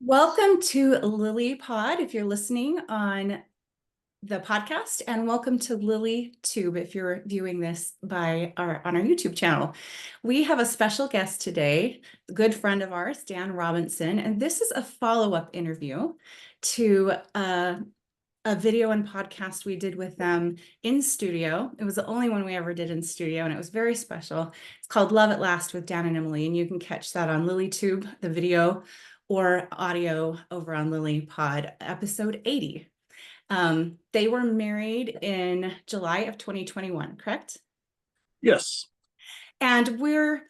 Welcome to Lily Pod if you're listening on the podcast, and welcome to Lily Tube if you're viewing this on our YouTube channel. We have a special guest today, a good friend of ours, Dan Robinson, and this is a follow-up interview to a video and podcast we did with them in studio. It was the only one we ever did in studio, and it was very special. It's called Love at Last with Dan and Emily, and you can catch that on LilyTube, the video, or audio over on Lily Pod, episode 80. They were married in July of 2021, correct? Yes. And we're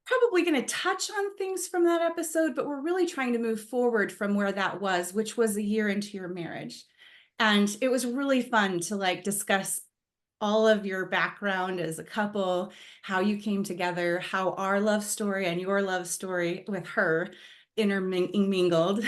probably going to touch on things from that episode, but we're really trying to move forward from where that was, which was a year into your marriage. And it was really fun to discuss all of your background as a couple, how you came together, how our love story and your love story with her intermingled.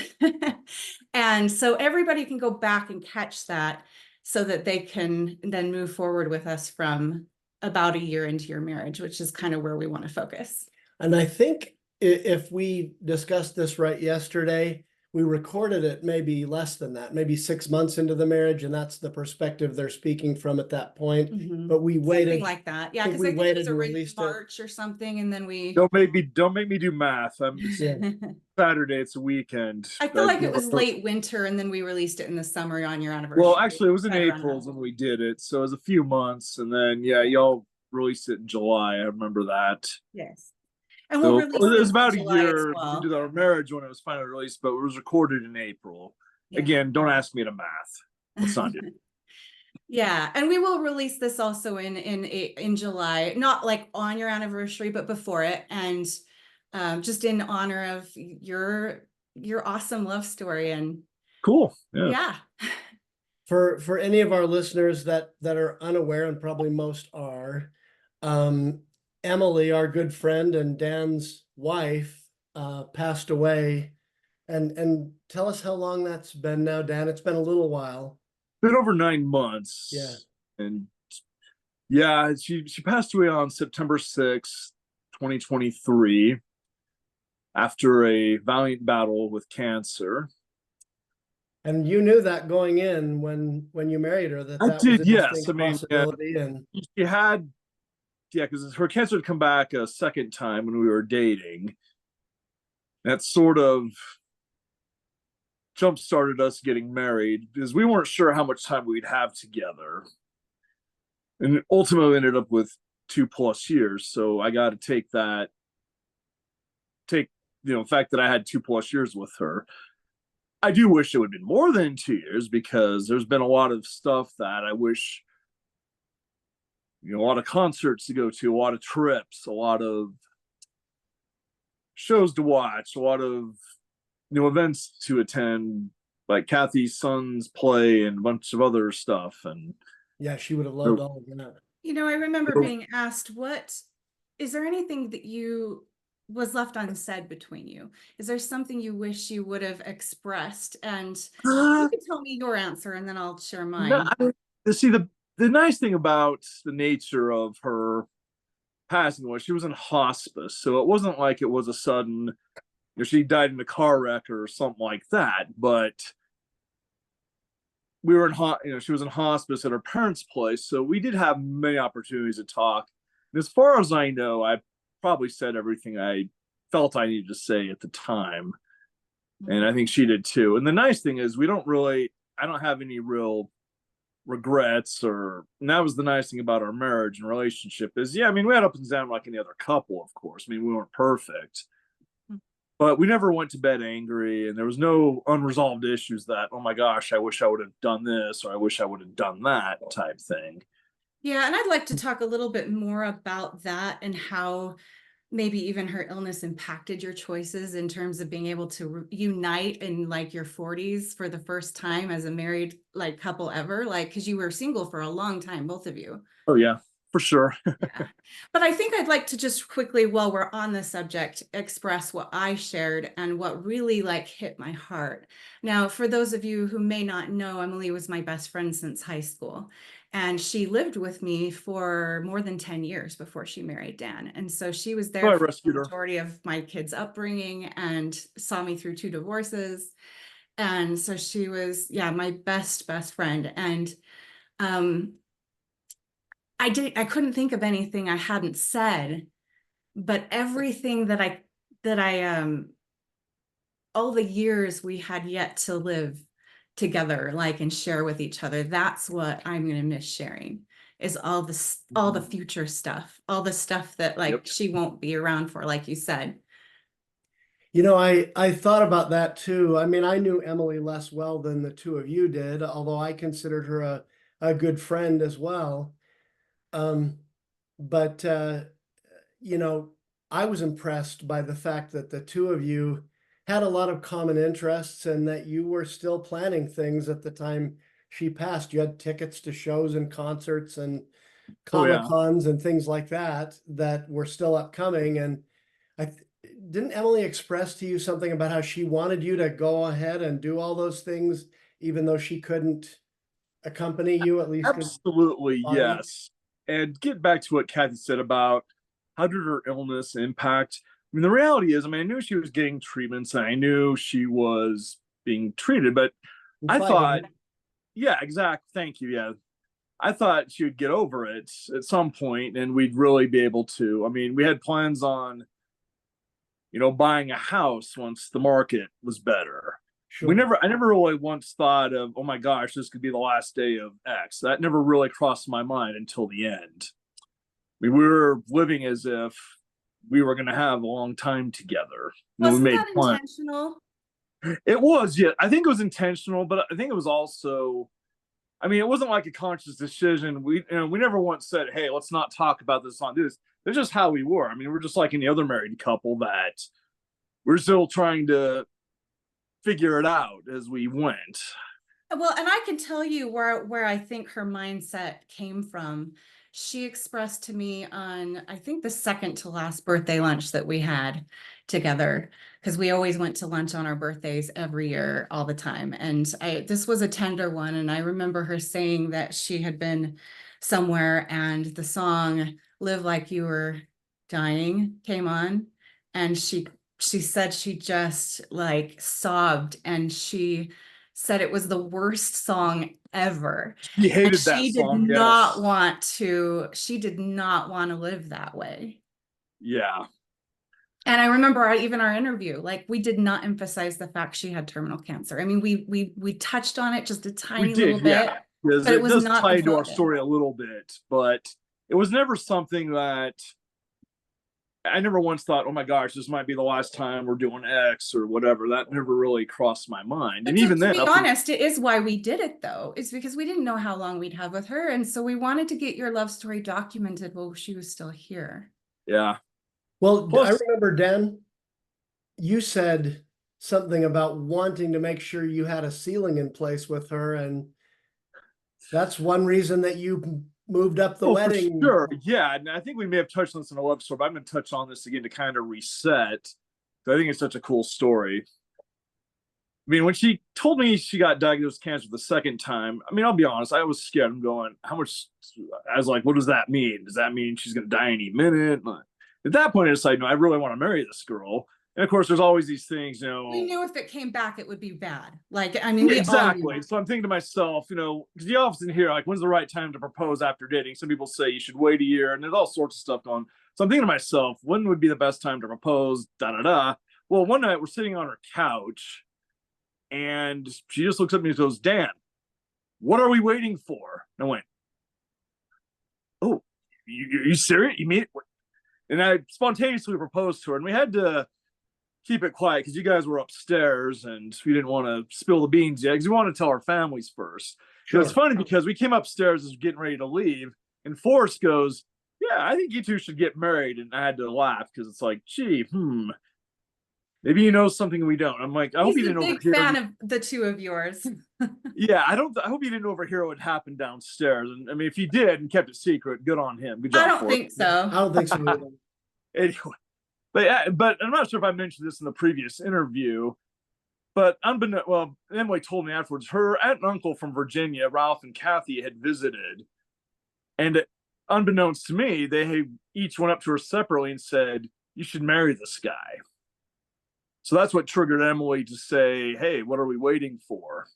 And so everybody can go back and catch that so that they can then move forward with us from about a year into your marriage, which is kind of where we want to focus. And I think if we discussed this right yesterday, we recorded it maybe less than that, maybe 6 months into the marriage, and that's the perspective they're speaking from at that point. Mhm. But we waited. Something like that. Yeah, because I think it was already March or something, and then we Don't make me do math. Yeah. Saturday, it's a weekend. I feel like it was late winter, and then we released it in the summer on your anniversary. Well, actually, it was in Right around April that. when we did it, so it was a few months, and then y'all released it in July. I remember that. Yes. And So we'll it release was this in about a July as year well. into our marriage when it was finally released, but it was recorded in April. Yeah. Again, don't ask me to math. Let's not do it. Yeah, and we will release this also in July, not like on your anniversary, but before it, and just in honor of your awesome love story. And Cool. yeah. For any of our listeners that are unaware, and probably most are, Emily, our good friend and Dan's wife, passed away. And tell us how long that's been now, Dan. It's been a little while. Been over 9 months. Yeah. And yeah, she passed away on September 6th, 2023, after a valiant battle with cancer. And you knew that going in when you married her, that I was did, a yes. distinct I mean, possibility. And she had, because her cancer had come back a second time when we were dating. That sort of jump started us getting married because we weren't sure how much time we'd have together, and ultimately ended up with 2+ years. So I got to take the fact that I had 2+ years with her. I do wish it would have been more than 2 years, because there's been a lot of stuff that I wish, a lot of concerts to go to, a lot of trips, a lot of shows to watch, a lot of events to attend, like Cathy's son's play and a bunch of other stuff. And yeah, she would have loved all of that. I remember being asked, is there anything that was left unsaid between you? Is there something you wish you would have expressed? And you can tell me your answer, and then I'll share mine. See, the nice thing about the nature of her passing was she was in hospice, so it wasn't like it was a sudden, she died in a car wreck or something like that. But we were she was in hospice at her parents' place, so we did have many opportunities to talk. And as far as I know, I probably said everything I felt I needed to say at the time, and I think she did too. And the nice thing is, I don't have any real regrets, and that was the nice thing about our marriage and relationship is, we had ups and downs like any other couple, of course. I mean, we weren't perfect, but we never went to bed angry, and there was no unresolved issues that, oh my gosh, I wish I would have done this, or I wish I would have done that type thing. Yeah, and I'd like to talk a little bit more about that and how maybe even her illness impacted your choices in terms of being able to unite in your 40s for the first time as a married couple ever, because you were single for a long time, both of you. Oh yeah, for sure. Yeah. But I think I'd like to just quickly, while we're on the subject, express what I shared and what really hit my heart. Now, for those of you who may not know, Emily was my best friend since high school. And she lived with me for more than 10 years before she married Dan. And so she was So there I for the rescued her. majority of my kids' upbringing and saw me through 2 divorces. And so she was, yeah, my best friend. And I couldn't think of anything I hadn't said, but everything that I all the years we had yet to live together, like, and share with each other, that's what I'm going to miss sharing, is all this, all the future stuff, all the stuff that, like, Yep. she won't be around for, like you said. You know, I thought about that too. I mean, I knew Emily less well than the two of you did, although I considered her a good friend as well. Um, but you know, I was impressed by the fact that the two of you had a lot of common interests and that you were still planning things at the time she passed. You had tickets to shows and concerts and Oh Comic yeah. Cons and things like that that were still upcoming. And I didn't Emily express to you something about how she wanted you to go ahead and do all those things, even though she couldn't accompany you, at least in Absolutely, body? yes. And get back to what Cathy said about how did her illness impact. I mean, the reality is, I mean, I knew she was getting treatments and I knew she was being treated, but And I thought, fighting. yeah, exactly. Thank you. Yeah. I thought she would get over it at some point and we'd really be able to. I mean, we had plans on, buying a house once the market was better. Sure. I never really once thought of, oh my gosh, this could be the last day of X. That never really crossed my mind until the end. I mean, we were living as if we were going to have a long time together. And then we Wasn't made that plans. intentional? It was, yeah. I think it was intentional, but I think it was also, I mean, it wasn't like a conscious decision. We never once said, hey, let's not talk about this on this. It's just how we were. I mean, we're just like any other married couple that we're still trying to figure it out as we went. Well, and I can tell you where I think her mindset came from. She expressed to me on, I think, the second to last birthday lunch that we had together, because we always went to lunch on our birthdays every year, all the time. And this was a tender one. And I remember her saying that she had been somewhere and the song "Live Like You Were Dying" came on. And she said she just, like, sobbed, and she said it was the worst song ever. He And hated that song. Yes. she did not want to live that way. Yeah. And I remember even our interview, like, we did not emphasize the fact she had terminal cancer. I mean, we touched on it just a We tiny little did. bit, Yeah. Because but it it was does not tie into our important. story a little bit, but it was never something that I never once thought, oh my gosh, this might be the last time we're doing X or whatever. That never really crossed my mind. But And even to then, be honest, it is why we did it, though. It's because we didn't know how long we'd have with her. And so we wanted to get your love story documented while she was still here. yeah. Well, I Plus, remember, Dan, you said something about wanting to make sure you had a ceiling in place with her, and that's one reason that you moved up the oh, for wedding. sure. Yeah. And I think we may have touched on this in a love story, but I'm going to touch on this again to kind of reset. I think it's such a cool story. I mean, when she told me she got diagnosed with cancer the second time, I mean, I'll be honest, I was scared. I'm going, how much? I was like, what does that mean? Does that mean she's going to die any minute? At that point, I decided, no, I really want to marry this girl. And of course, there's always these things, We knew if it came back, it would be bad. Like, I mean, Yeah, we all knew. exactly. So I'm thinking to myself, because you often hear, like, when's the right time to propose after dating? Some people say you should wait a year, and there's all sorts of stuff going. So I'm thinking to myself, when would be the best time to propose? Da da da. Well, one night we're sitting on her couch, and she just looks at me and goes, Dan, what are we waiting for? And I went, oh, you serious? You mean it? And I spontaneously proposed to her, and we had to keep it quiet because you guys were upstairs and we didn't want to spill the beans yet because we wanted to tell our families first. Sure. It's funny because we came upstairs as getting ready to leave, and Forrest goes, yeah, I think you two should get married. And I had to laugh because it's like, gee, maybe you know something we don't. I'm like, I hope you He's a didn't big overhear. fan of the two of yours. Yeah, I hope you didn't overhear what happened downstairs. And I mean, if you did and kept it secret, good on him. Good job. I don't think so. I don't think so either. Anyway, but I'm not sure if I mentioned this in the previous interview, but Emily told me afterwards, her aunt and uncle from Virginia, Ralph and Cathy, had visited And unbeknownst to me, they each went up to her separately and said, "You should marry this guy." So that's what triggered Emily to say, "Hey, what are we waiting for?"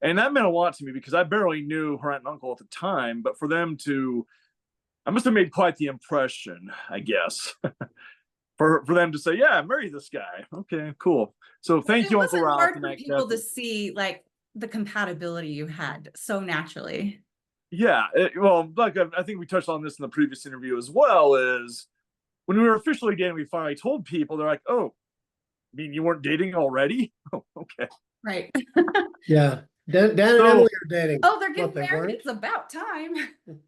And that meant a lot to me because I barely knew her aunt and uncle at the time, but for them to, I must have made quite the impression, I guess, for them to say, "Yeah, marry this guy." Okay, cool. So thank you, Uncle Ralph. Hard for people to see like the compatibility you had so naturally. Yeah, well, like I think we touched on this in the previous interview as well, is when we were officially dating, we finally told people, they're like, "Oh, I mean, you weren't dating already?" Oh, okay. Right. Yeah. Dan and Emily are dating. Oh, they're getting They married. weren't? It's about time.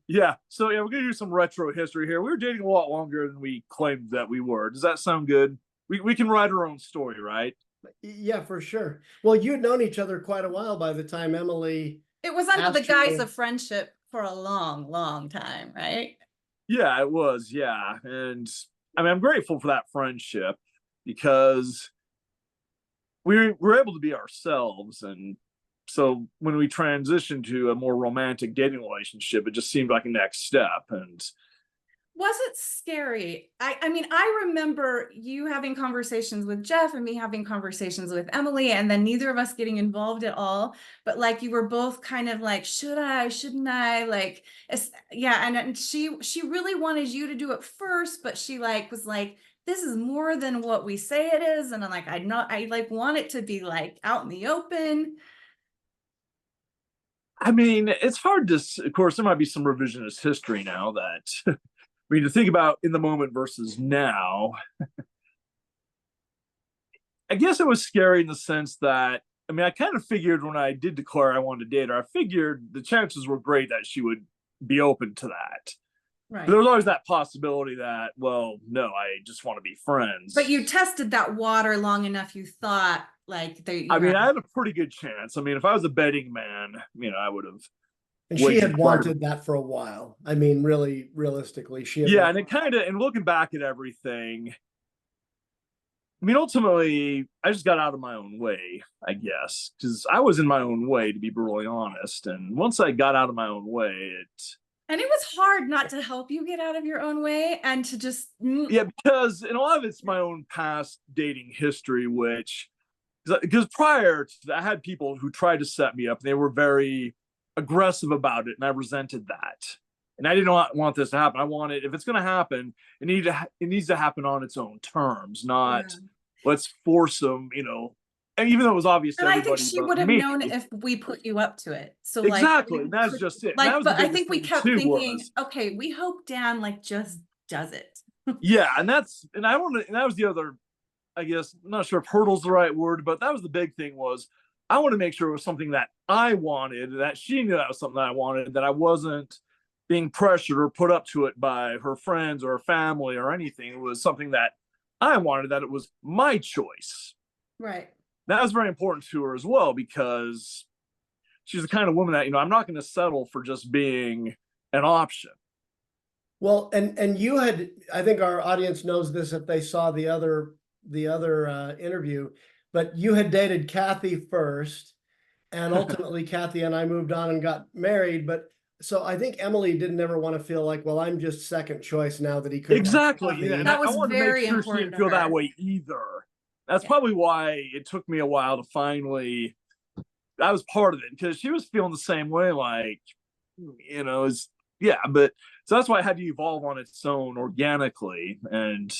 Yeah. So yeah, we're gonna do some retro history here. We were dating a lot longer than we claimed that we were. Does that sound good? We can write our own story, right? Yeah, for sure. Well, you had known each other quite a while by the time Emily. It was under the Asked you guise to- of friendship for a long, long time, right? Yeah, it was. Yeah. And I mean, I'm grateful for that friendship because we were able to be ourselves. And so when we transitioned to a more romantic dating relationship, it just seemed like a next step. And Was it scary? I mean, I remember you having conversations with Jeff and me having conversations with Emily, and then neither of us getting involved at all. But like you were both kind of like, should I, shouldn't I? Like, yeah. And she really wanted you to do it first, but she like was like, this is more than what we say it is. And I'm like, I like want it to be like out in the open. I mean, it's hard to, of course, there might be some revisionist history now that, I mean, to think about in the moment versus now, I guess it was scary in the sense that, I mean, I kind of figured when I did declare I wanted to date her, I figured the chances were great that she would be open to that. Right. But there was always that possibility that, well, no, I just want to be friends. But you tested that water long enough, you thought like they. I mean, I had a pretty good chance. I mean, if I was a betting man, I would have. And she had wanted that for a while. I mean, really, realistically, she had. Yeah, and it kind of, and looking back at everything, I mean, ultimately, I just got out of my own way, I guess, because I was in my own way, to be brutally honest. And once I got out of my own way, And it was hard not to help you get out of your own way and to just. Yeah, because in a lot of it's my own past dating history, which, because prior to that, I had people who tried to set me up, and they were very aggressive about it, and I resented that. And I didn't want this to happen. I wanted, if it's going to happen, it needs to happen on its own terms, not let's force them, And even though it was obvious to everybody, I think she would have known if we put you up to it. So exactly, that's just it. Like, but I think we kept thinking, okay, we hope Dan like just does it. Yeah, and that was the other, I guess, I'm not sure if hurdle's the right word, but that was the big thing, was I want to make sure it was something that I wanted, that she knew that was something that I wanted, that I wasn't being pressured or put up to it by her friends or her family or anything. It was something that I wanted, that it was my choice. Right. That was very important to her as well, because she's the kind of woman that, I'm not going to settle for just being an option. Well, and you had, I think our audience knows this if they saw the other interview, but you had dated Cathy first, and ultimately Cathy and I moved on and got married. But so I think Emily didn't ever want to feel like, well, I'm just second choice now that he could. Exactly. Yeah. That was very important. She didn't feel that way either. That's probably why it took me a while to finally, I was part of it, because she was feeling the same way, like, but so that's why I had to evolve on its own organically. And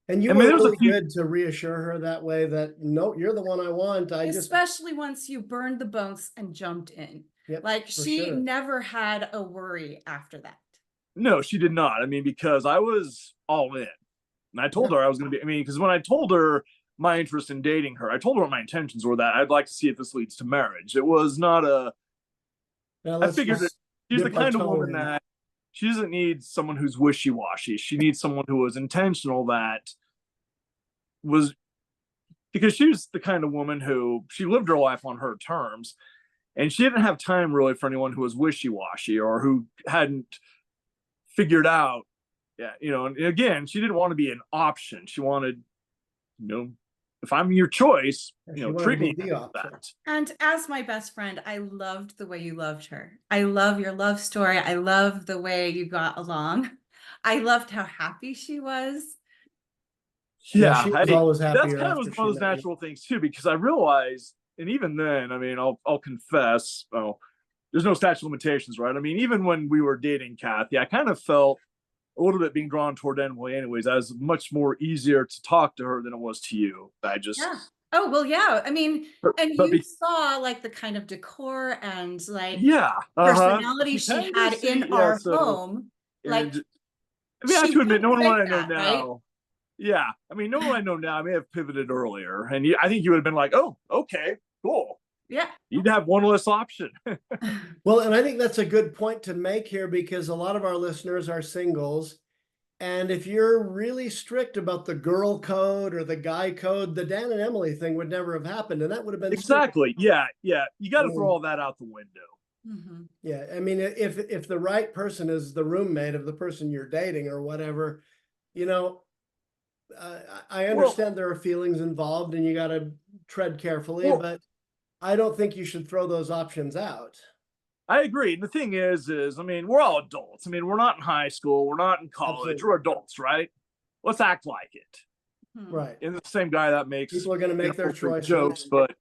you were really good to reassure her that way, that no, you're the one I want. Especially once you burned the boats and jumped in. Yep, like she never had a worry after that. No, she did not. I mean, because I was all in. And I told her I was going to be, because when I told her my interest in dating her, I told her what my intentions were, that I'd like to see if this leads to marriage. It was not I figured that she's the kind of woman that she doesn't need someone who's wishy-washy. She needs someone who was intentional, because she was the kind of woman who, she lived her life on her terms, and she didn't have time really for anyone who was wishy-washy or who hadn't figured out. Yeah, and again, she didn't want to be an option. She wanted, if I'm your choice, If you wanted treat to be me the like option. that. And as my best friend, I loved the way you loved her. I love your love story. I love the way you got along. I loved how happy she was. Yeah, she was always that's happier kind of after was she one of those met you. natural things too, because I realized, and even then, I mean, I'll confess, there's no statute of limitations, right? I mean, even when we were dating Cathy, I kind of felt a little bit being drawn toward Emily anyways. I was much more easier to talk to her than it was to you. I just, Yeah. Oh, well, yeah. I mean, and but you saw like the kind of decor and like yeah, personality you she kind had of in see, yeah. our So, home. Like and I mean, I have she to admit, wouldn't knowing fake what I know that, right? now, yeah, I mean, knowing what I know now, I may have pivoted earlier, and I think you would have been like, oh, okay, cool. Yeah. You'd have one less option. Well, and I think that's a good point to make here, because a lot of our listeners are singles. And if you're really strict about the girl code or the guy code, the Dan and Emily thing would never have happened. And that would have been Exactly. Yeah. You got to throw Mm. all that out the window. Mm-hmm. Yeah. I mean, if the right person is the roommate of the person you're dating or whatever, you know, I understand there are feelings involved and you got to tread carefully, but I don't think you should throw those options out. I agree. And the thing is, I mean, we're all adults. I mean, we're not in high school. We're not in college. Absolutely. We're adults, right? Let's act like it. Right. And the same guy that makes People are going to make their choices. jokes, but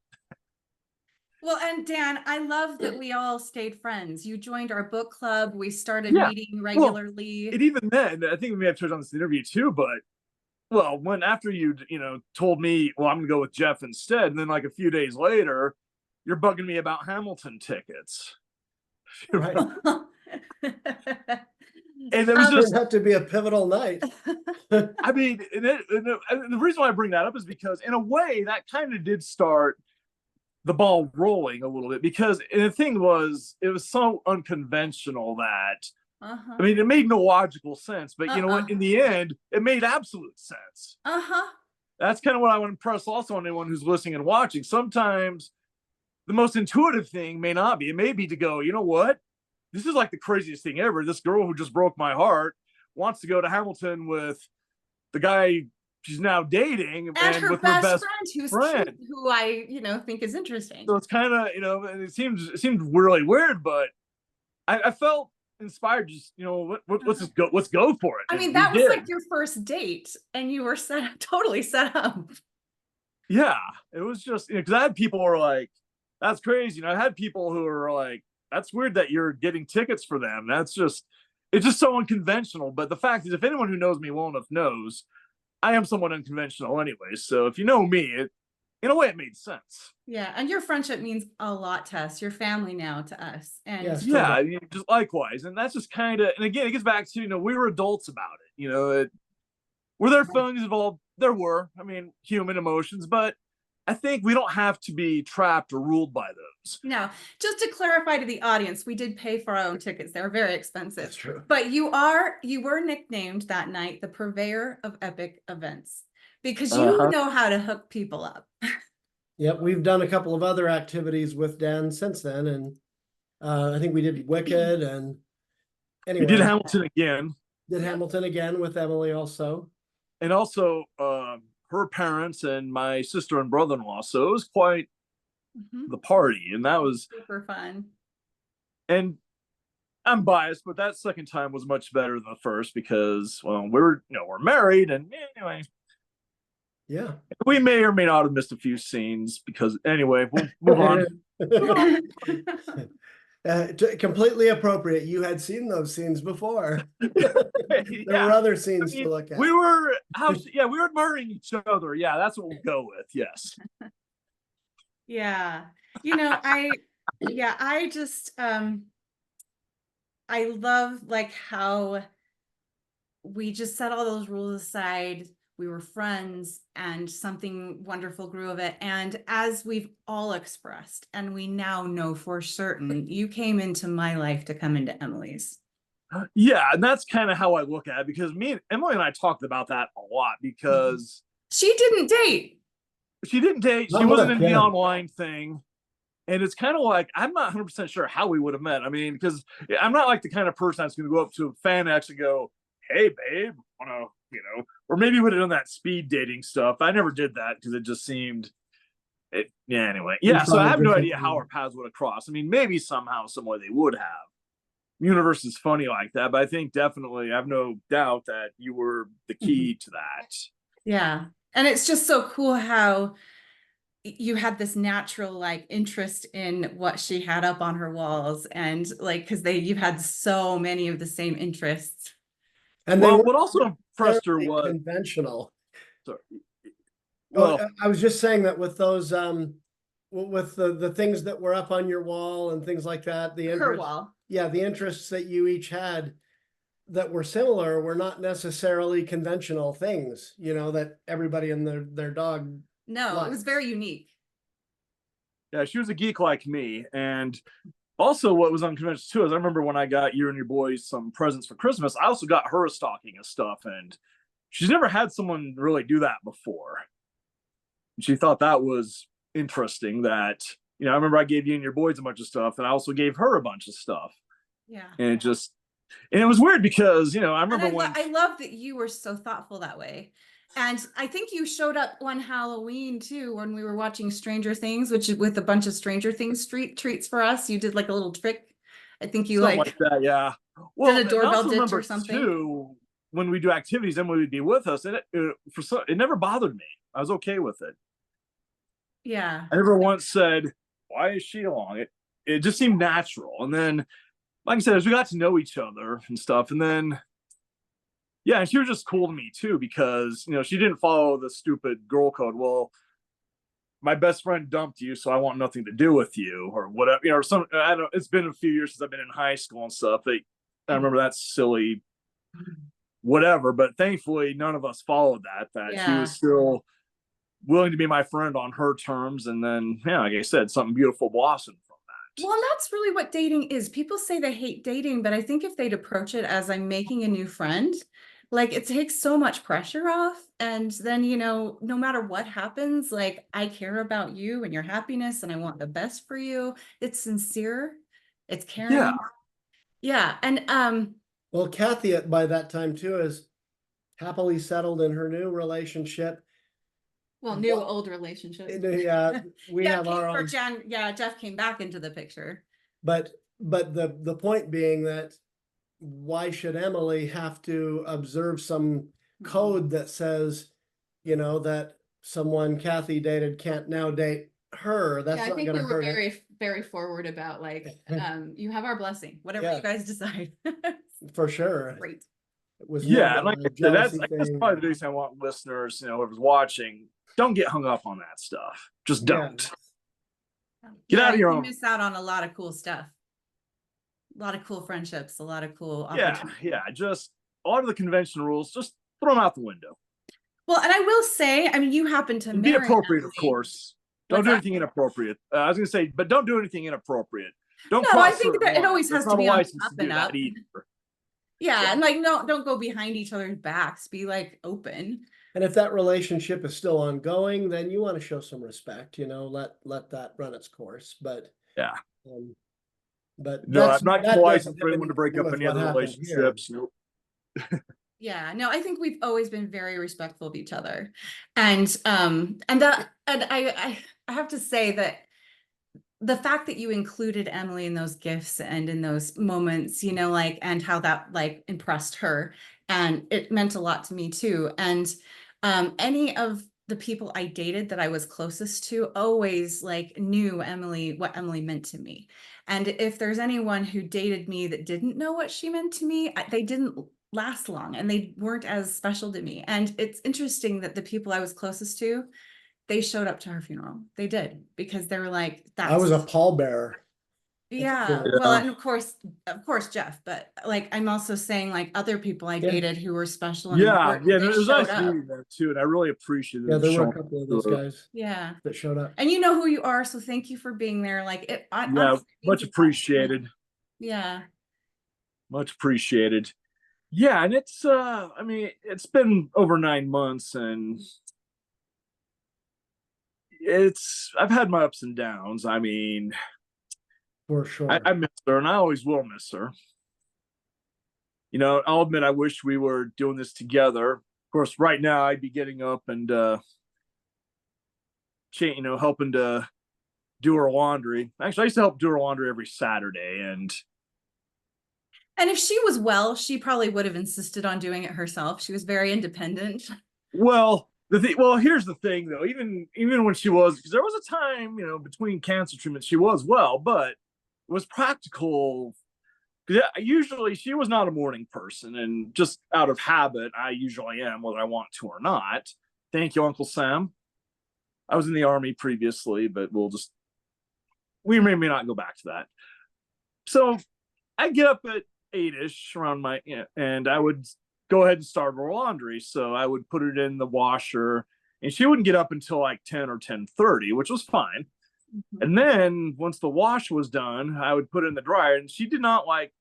Well, and Dan, I love that we all stayed friends. You joined our book club. We started yeah. meeting regularly. And even then, I think we may have touched on this interview too, but when after you told me, well, I'm gonna go with Jeff instead, and then like a few days later, you're bugging me about Hamilton tickets. Right. And it was just turned out to be a pivotal night. I mean, and the reason why I bring that up is because in a way that kind of did start the ball rolling a little bit, because the thing was, it was so unconventional that I mean, it made no logical sense, but you know what? In the end, it made absolute sense. That's kind of what I want to impress also on anyone who's listening and watching. Sometimes the most intuitive thing may not be. It may be to go, you know what? This is like the craziest thing ever. This girl who just broke my heart wants to go to Hamilton with the guy she's now dating and and her with best her best friend who's friend, cute, who I think is interesting. So it's kind of it seemed really weird, but I felt inspired. Just let's just go. Let's go for it. I mean, And that we was did. like your first date, and you were totally set up. Yeah, it was just because I had people who were like, "That's crazy." I had people who were like, "That's weird that you're getting tickets for them." It's just so unconventional. But the fact is, if anyone who knows me well enough knows, I am somewhat unconventional anyway. So if you know me, in a way, it made sense. Yeah, and your friendship means a lot to us. You're family now to us, and Yes, yeah, just likewise. And that's just kind of, and again, it gets back to we were adults about it. Were there feelings involved? There were. I mean, human emotions, but I think we don't have to be trapped or ruled by those. No, just to clarify to the audience, we did pay for our own tickets. They were very expensive. That's true. But you were nicknamed that night the purveyor of epic events, because you know how to hook people up. Yep, we've done a couple of other activities with Dan since then, and I think we did Wicked, and anyway, we did Hamilton again. Did Hamilton again with Emily also, and also her parents and my sister and brother-in-law. So it was quite the party, and that was super fun. And I'm biased, but that second time was much better than the first because, well, we're married, and anyway. Yeah. We may or may not have missed a few scenes because anyway, we'll move on. Completely appropriate. You had seen those scenes before. There were other scenes to look at. We were admiring each other. Yeah, that's what we'll go with. Yes. Yeah. I just I love like how we just set all those rules aside. We were friends and something wonderful grew of it. And as we've all expressed, and we now know for certain, you came into my life to come into Emily's. Yeah, and that's kind of how I look at it, because Emily and I talked about that a lot, because she didn't date. She wasn't in the online thing. And it's kind of like, I'm not 100% sure how we would have met. I mean, because I'm not like the kind of person that's going to go up to a fan and actually go, "Hey, babe, want to or maybe we would have done that speed dating stuff. I never did that because it just seemed yeah, anyway. Yeah, so I have no idea how our paths would have crossed. I mean, maybe somehow, somewhere they would have. Universe is funny like that, but I think definitely I have no doubt that you were the key to that. Yeah. And it's just so cool how you had this natural like interest in what she had up on her walls, and like because you've had so many of the same interests. And well, what also impressed her was conventional. Sorry. Well, I was just saying that with those with the things that were up on your wall and things like that, the Her wall. Yeah, the interests that you each had that were similar were not necessarily conventional things, that everybody and their dog. No, likes. It was very unique. Yeah, she was a geek like me. And also what was unconventional too is I remember when I got you and your boys some presents for Christmas, I also got her a stocking of stuff, and she's never had someone really do that before. And she thought that was interesting that, I remember I gave you and your boys a bunch of stuff, and I also gave her a bunch of stuff. Yeah. And it was weird because, I remember I love that you were so thoughtful that way. And I think you showed up one Halloween too, when we were watching Stranger Things, which with a bunch of Stranger Things street treats for us. You did like a little trick. I think you something like that, yeah. Well, did a doorbell ditch remember or something. too, when we do activities, Emily would be with us, and it never bothered me. I was okay with it. Yeah. I never once said, "Why is she along?" It just seemed natural. And then, like I said, as we got to know each other and stuff, and then, yeah, and she was just cool to me too because she didn't follow the stupid girl code. Well, my best friend dumped you, so I want nothing to do with you, or whatever. I don't. It's been a few years since I've been in high school and stuff. I remember that silly, whatever. But thankfully, none of us followed that. She was still willing to be my friend on her terms, and then, yeah, like I said, something beautiful blossomed from that. Well, and that's really what dating is. People say they hate dating, but I think if they'd approach it as I'm making a new friend, like it takes so much pressure off. And then, no matter what happens, like I care about you and your happiness, and I want the best for you. It's sincere. It's caring. Yeah. And well, Cathy by that time too is happily settled in her new relationship. Well, new old relationship. Yeah, we have our own. Jeff came back into the picture. But the point being that why should Emily have to observe some code that says, that someone Cathy dated can't now date her? That's not going to hurt. We were very, very forward about like, you have our blessing, whatever you guys decide. For sure. Great. It was and like I said, that's probably the reason I want listeners, whoever's watching, don't get hung up on that stuff. Just don't. Get out of your own. You miss out on a lot of cool stuff. A lot of cool friendships, a lot of cool opportunities. Yeah. Just a lot of the convention rules, just throw them out the window. Well, and I will say, I mean, you happen to be appropriate, of course. Don't do anything inappropriate. I was going to say, but don't do anything inappropriate. Don't. No, I think that it always has to be on up and up. Yeah, and like don't go behind each other's backs. Be like open. And if that relationship is still ongoing, then you want to show some respect. Let that run its course. But yeah. But no, I'm not polite for anyone to break up any other relationships. Nope. Yeah, no, I think we've always been very respectful of each other, and I have to say that the fact that you included Emily in those gifts and in those moments, and how that like impressed her, and it meant a lot to me too. And any of the people I dated that I was closest to always like knew what Emily meant to me. And if there's anyone who dated me that didn't know what she meant to me, they didn't last long and they weren't as special to me. And it's interesting that the people I was closest to, they showed up to her funeral. They did, because they were like, I was a pallbearer. Yeah. Well, and of course, Jeff, but like, I'm also saying like other people I dated who were special. And it was nice meeting them too. And I really appreciated it. Yeah, there were a couple of those guys. Yeah. That showed up. And you know who you are. So thank you for being there. Like much appreciated. Yeah. Much appreciated. Yeah. And it's, I mean, it's been over 9 months and I've had my ups and downs. I mean, for sure. I miss her and I always will miss her. I'll admit, I wish we were doing this together. course, right now I'd be getting up and helping to do her laundry. Actually, I used to help do her laundry every Saturday, and if she was well, she probably would have insisted on doing it herself. She was very independent. here's the thing though. Even when she was, because there was a time, between cancer treatments, she was well, but it was practical. Because usually she was not a morning person, and just out of habit, I usually am, whether I want to or not. Thank you, Uncle Sam. I was in the Army previously, but we may not go back to that. So I get up at 8-ish around and I would go ahead and start her laundry. So I would put it in the washer, and she wouldn't get up until like 10 or 10:30, which was fine. Mm-hmm. And then once the wash was done, I would put it in the dryer, and she did not like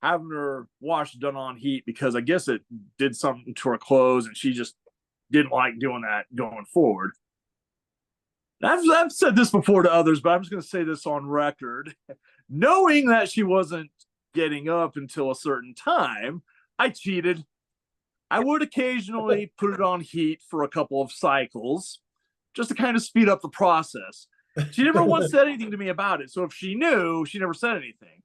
having her wash done on heat, because I guess it did something to her clothes, and she just didn't like doing that going forward. I've said this before to others, but I'm just going to say this on record. Knowing that she wasn't getting up until a certain time, I cheated. I would occasionally put it on heat for a couple of cycles just to kind of speed up the process. She never once said anything to me about it. So if she knew, she never said anything.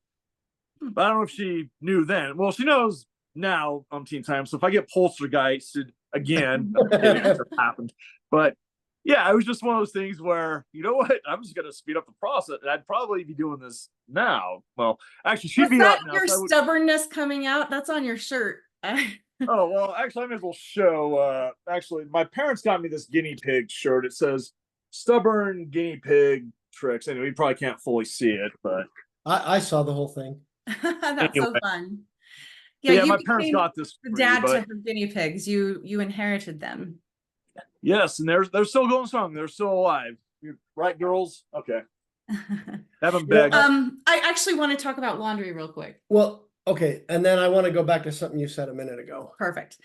But I don't know if she knew then. Well, she knows now umpteen times. So if I get poltergeisted again, it never happened. But yeah, it was just one of those things where, you know what, I'm just going to speed up the process. And I'd probably be doing this now. Well, actually, she'd be up now. Your stubbornness coming out? That's on your shirt. Oh, well, actually, I may as well show. Actually, my parents got me this guinea pig shirt. It says stubborn guinea pig tricks. Anyway, you probably can't fully see it, but I saw the whole thing. That's anyway. So fun. Yeah, my parents got this. The dad to her guinea pigs. You inherited them. Yes, and they're still going strong. They're still alive. Right, girls? Okay. Haven't begged. I actually want to talk about laundry real quick. Well, okay, and then I want to go back to something you said a minute ago. Perfect.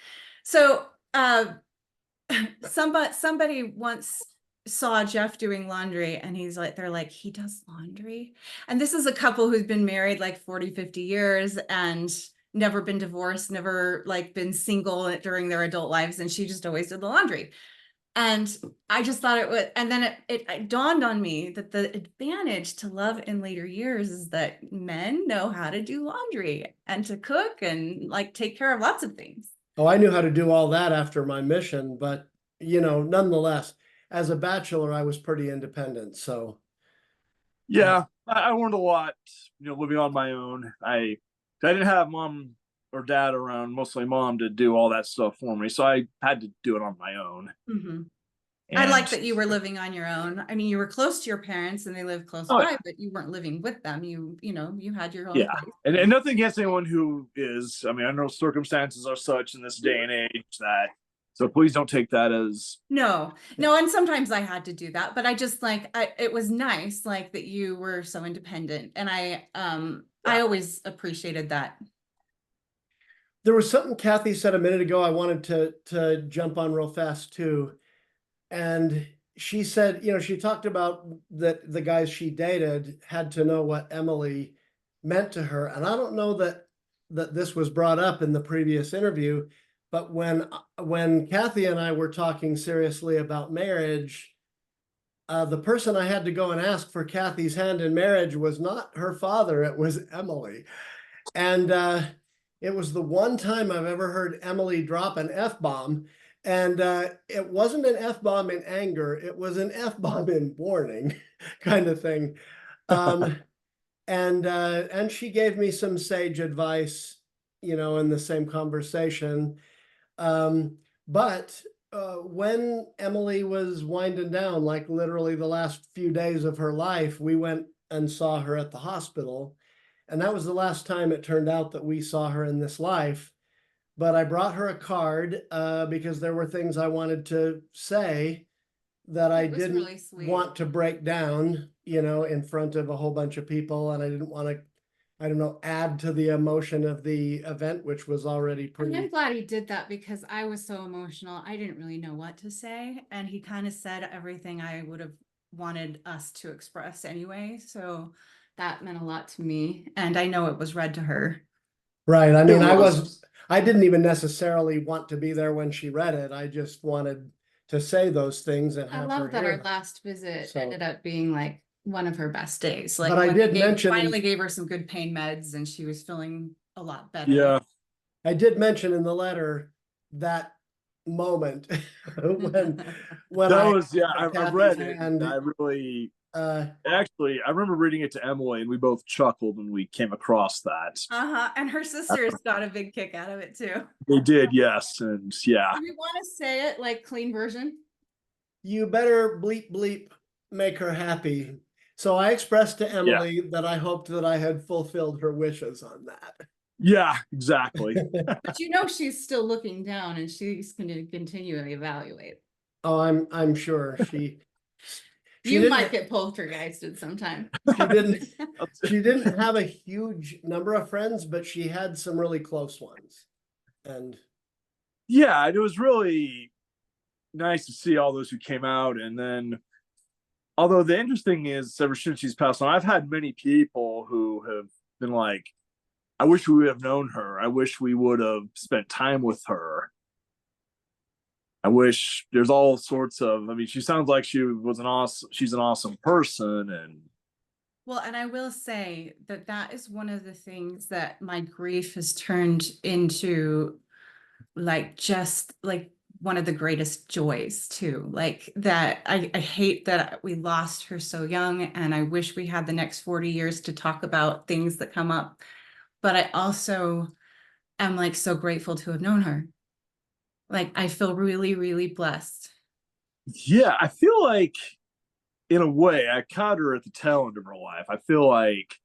So, somebody once saw Jeff doing laundry, and they're like, he does laundry? And this is a couple who's been married like 40, 50 years and never been divorced, never like been single during their adult lives. And she just always did the laundry. And I just thought it would, and then it dawned on me that the advantage to Love in Later Years is that men know how to do laundry and to cook and like take care of lots of things. Oh, I knew how to do all that after my mission, but nonetheless, as a bachelor, I was pretty independent. So yeah, I learned a lot, living on my own. I didn't have mom or dad around, mostly mom, to do all that stuff for me. So I had to do it on my own. Mm-hmm. I like that you were living on your own. I mean, you were close to your parents and they lived close by, but you weren't living with them. You had your own place. And nothing against anyone who is. I mean, I know circumstances are such in this day and age that, so please don't take that as no. And sometimes I had to do that, but I just it was nice like that you were so independent, and I always appreciated that. There was something Cathy said a minute ago I wanted to jump on real fast too. And she said, she talked about that the guys she dated had to know what Emily meant to her. And I don't know that this was brought up in the previous interview, but when Cathy and I were talking seriously about marriage, the person I had to go and ask for Cathy's hand in marriage was not her father, it was Emily. And it was the one time I've ever heard Emily drop an F-bomb. And it wasn't an F-bomb in anger. It was an F-bomb in warning kind of thing. And she gave me some sage advice, in the same conversation. But when Emily was winding down, like literally the last few days of her life, we went and saw her at the hospital. And that was the last time it turned out that we saw her in this life. But I brought her a card because there were things I wanted to say that I didn't really want to break down, in front of a whole bunch of people. And I didn't want to, add to the emotion of the event, which was already pretty. I'm glad he did that because I was so emotional. I didn't really know what to say. And he kind of said everything I would have wanted us to express anyway. So that meant a lot to me. And I know it was read to her. Right. I mean, was. I didn't even necessarily want to be there when she read it. I just wanted to say those things and I have her love that hear our them. last visit So- ended up being like one of her best days. Like But I when did they mention in- finally gave her some good pain meds and she was feeling a lot better. Yeah. I did mention in the letter that moment when That I was, yeah, I Cathy's read it. hand, I really, uh, actually, I remember reading it to Emily and we both chuckled when we came across that. And her sisters got a big kick out of it too. They did, yes. And yeah. Do we want to say it like clean version? you better bleep bleep make her happy. So I expressed to Emily that I hoped that I had fulfilled her wishes on that. Yeah, exactly. But you know she's still looking down and she's going to continue to evaluate. Oh, I'm sure she You didn't- might get poltergeisted sometime. she didn't have a huge number of friends, but she had some really close ones. And Yeah, it was really nice to see all those who came out. And then, although the interesting is, ever since she's passed on, I've had many people who have been like, I wish we would have known her. I wish we would have spent time with her. I wish there's all sorts of, I mean, she sounds like she's an awesome person. And Well, and I will say that that is one of the things that my grief has turned into, like, just like one of the greatest joys too. Like that, I hate that we lost her so young, and I wish we had the next 40 years to talk about things that come up. But I also am like so grateful to have known her. Like I feel really, really blessed. yeah, I feel like, in a way, I caught her at the tail end of her life. I feel like,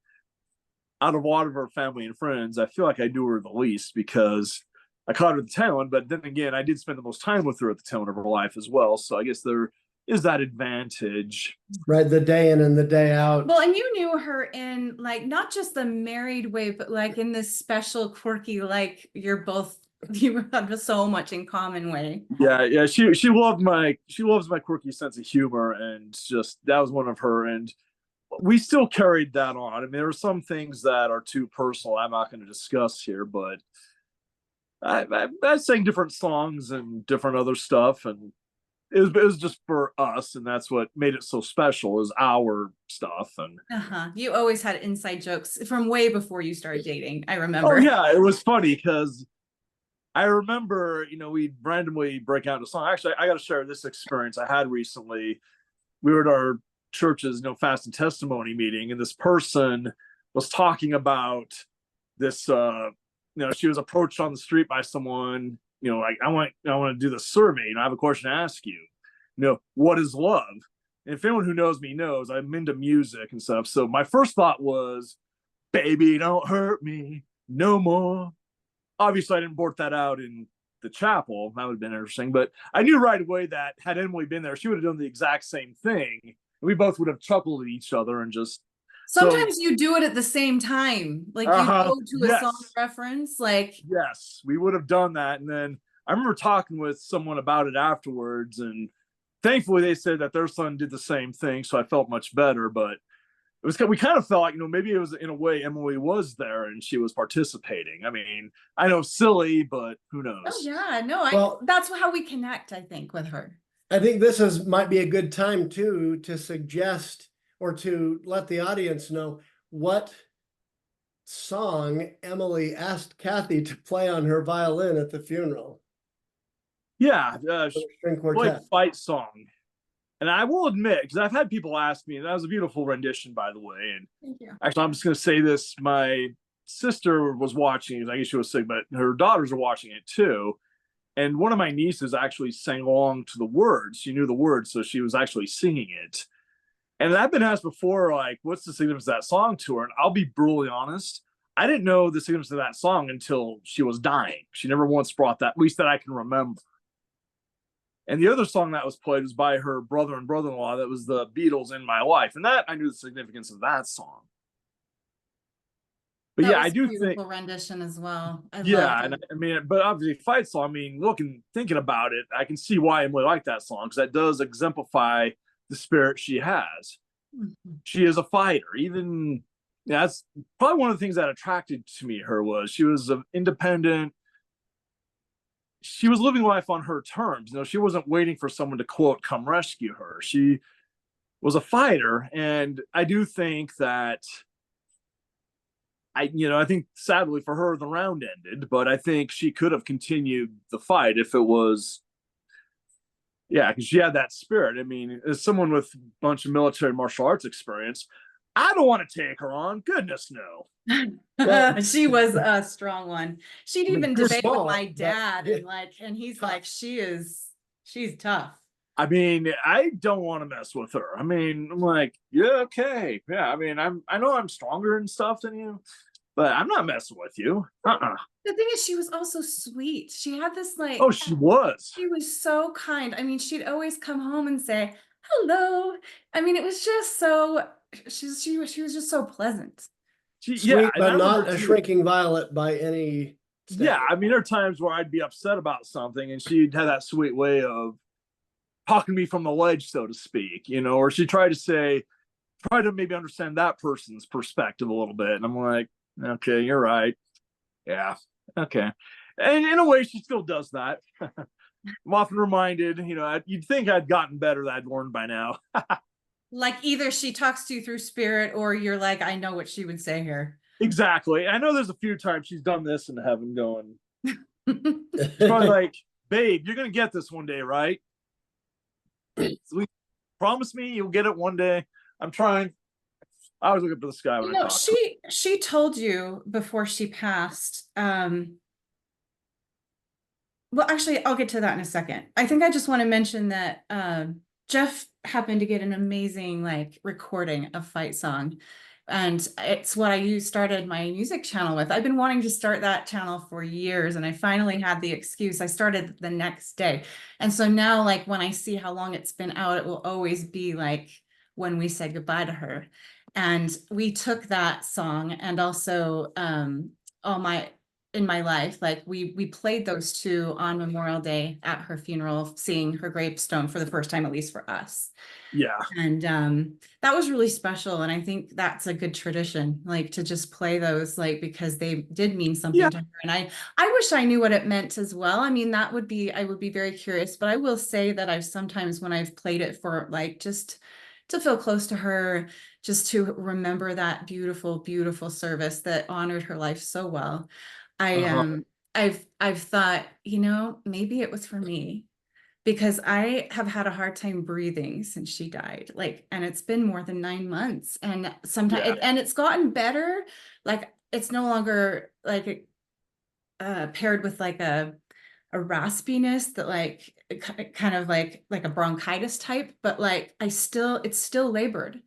out of all of her family and friends, I feel like I knew her the least because I caught her at the tail end. But then again, I did spend the most time with her at the tail end of her life as well. So I guess there is that advantage. right, the day in and the day out. Well, and you knew her in like not just the married way, but like in this special, quirky, like you have so much in common way. Yeah. She loves my quirky sense of humor, and just that was one of her. And we still carried that on. I mean, there are some things that are too personal I'm not going to discuss here, but I sang different songs and different other stuff, and it was just for us, and that's what made it so special, is our stuff. And You always had inside jokes from way before you started dating. I remember. oh yeah, it was funny because I remember, we'd randomly break out into song. Actually, I got to share this experience I had recently. We were at our church's, fast and testimony meeting, and this person was talking about this. She was approached on the street by someone. Like, I want to do this survey. I have a question to ask you. What is love? And if anyone who knows me knows, I'm into music and stuff. So my first thought was, "Baby, don't hurt me no more." Obviously, I didn't blurt that out in the chapel. That would have been interesting. But I knew right away that had Emily been there, she would have done the exact same thing. We both would have chuckled at each other and just. Sometimes you do it at the same time. Like you go to a song reference. Like, yes, we would have done that. And then I remember talking with someone about it afterwards. And thankfully, they said that their son did the same thing. So I felt much better. But we kind of felt like, maybe it was, in a way, Emily was there and she was participating. I mean, I know, silly, but who knows? oh yeah, no, that's how we connect, I think, with her. I think might be a good time too to suggest or to let the audience know what song Emily asked Cathy to play on her violin at the funeral. Yeah, string quartet. like fight song. And I will admit, because I've had people ask me, and that was a beautiful rendition, by the way. And thank you. Actually, I'm just going to say this. My sister was watching it. I guess she was sick, but her daughters are watching it too. And one of my nieces actually sang along to the words. She knew the words, so she was actually singing it. And I've been asked before, like, what's the significance of that song to her? And I'll be brutally honest, I didn't know the significance of that song until she was dying. She never once brought that, at least that I can remember. And the other song that was played was by her brother and brother-in-law. That was the Beatles' "In My Life." And that, I knew the significance of that song. But yeah, I do think beautiful rendition as well. Yeah, and I mean, but obviously fight song, I mean, thinking about it, I can see why Emily liked that song, because that does exemplify the spirit she has. Mm-hmm. She is a fighter. Even Yeah, that's probably one of the things that attracted to me her was she was independent. She was living life on her terms. She wasn't waiting for someone to quote come rescue her. She was a fighter, and I do think that I think sadly for her the round ended, but I think she could have continued the fight if it was, yeah, because she had that spirit. I mean, as someone with a bunch of military martial arts experience, I don't want to take her on. Goodness no. Well, She was a strong one. She'd I mean, even you're debate with small, my but dad, yeah. and he's like, she's tough. I mean, I don't want to mess with her. I mean, I'm like, yeah, okay. Yeah, I mean, I know I'm stronger and stuff than you, but I'm not messing with you. The thing is, she was also sweet. She had this Oh, like, she was. she was so kind. I mean, she'd always come home and say, hello. I mean, it was just so, she was just so pleasant. Yeah, Sweet, and I but remember not a too. shrinking violet by any Yeah, standard. I mean, there are times where I'd be upset about something, and she'd have that sweet way of talking to me from the ledge, so to speak, or she tried to try to maybe understand that person's perspective a little bit. And I'm like, okay, you're right. Yeah. Okay. And in a way, she still does that. I'm often reminded, you'd think I'd gotten better, that I'd learned by now. Like either she talks to you through spirit or you're like, I know what she would say here. Exactly. I know there's a few times she's done this in heaven going, it's probably like, babe, you're going to get this one day, right? So promise me you'll get it one day. I'm trying. I always look up to the sky when I talk to her. She told you before she passed, well, actually, I'll get to that in a second. I think I just want to mention that Jeff happened to get an amazing like recording of Fight Song. And it's what I started my music channel with. I've been wanting to start that channel for years, and I finally had the excuse. I started the next day. And so now, like, when I see how long it's been out, it will always be like when we said goodbye to her. And we took that song and also all my in my life, like we played those two on Memorial Day at her funeral, seeing her gravestone for the first time, at least for us. Yeah. And that was really special. And I think that's a good tradition, like to just play those, like, because they did mean something Yeah. to her. And I wish I knew what it meant as well. I mean, I would be very curious, but I will say that I've sometimes when I've played it for like just to feel close to her, just to remember that beautiful, beautiful service that honored her life so well. Uh-huh. I've thought, maybe it was for me because I have had a hard time breathing since she died. Like, and it's been more than 9 months. And sometimes, Yeah. and it's gotten better. Like, it's no longer like paired with like a raspiness that like kind of like a bronchitis type, but like it's still labored.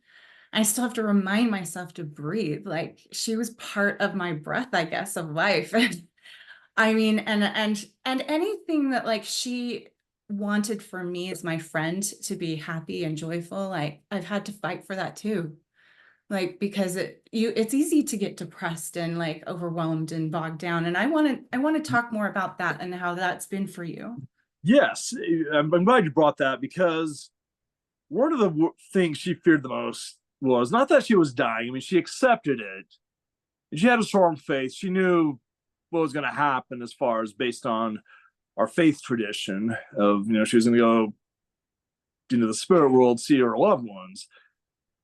I still have to remind myself to breathe. Like she was part of my breath, I guess, of life. I mean, and anything that like she wanted for me as my friend to be happy and joyful, like I've had to fight for that too. Like because it's easy to get depressed and like overwhelmed and bogged down. And I want to talk more about that and how that's been for you. Yes. I'm glad you brought that, because one of the things she feared the most was not that she was dying. I mean, she accepted it. She had a strong faith. She knew what was going to happen as far as based on our faith tradition of, she was going to go into the spirit world, see her loved ones.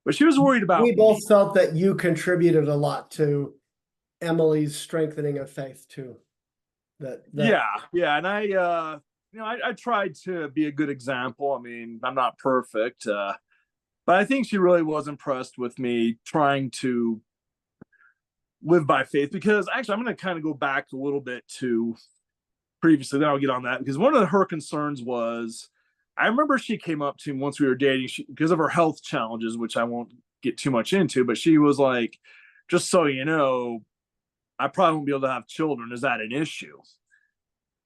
But she was worried about We me. both felt that you contributed a lot to Emily's strengthening of faith too. Yeah. And I tried to be a good example. I mean, I'm not perfect, but I think she really was impressed with me trying to live by faith, because actually I'm going to kind of go back a little bit to previously, then I'll get on that, because one of her concerns was, I remember she came up to me once we were dating, because of her health challenges, which I won't get too much into, but she was like, just so you know, I probably won't be able to have children. Is that an issue?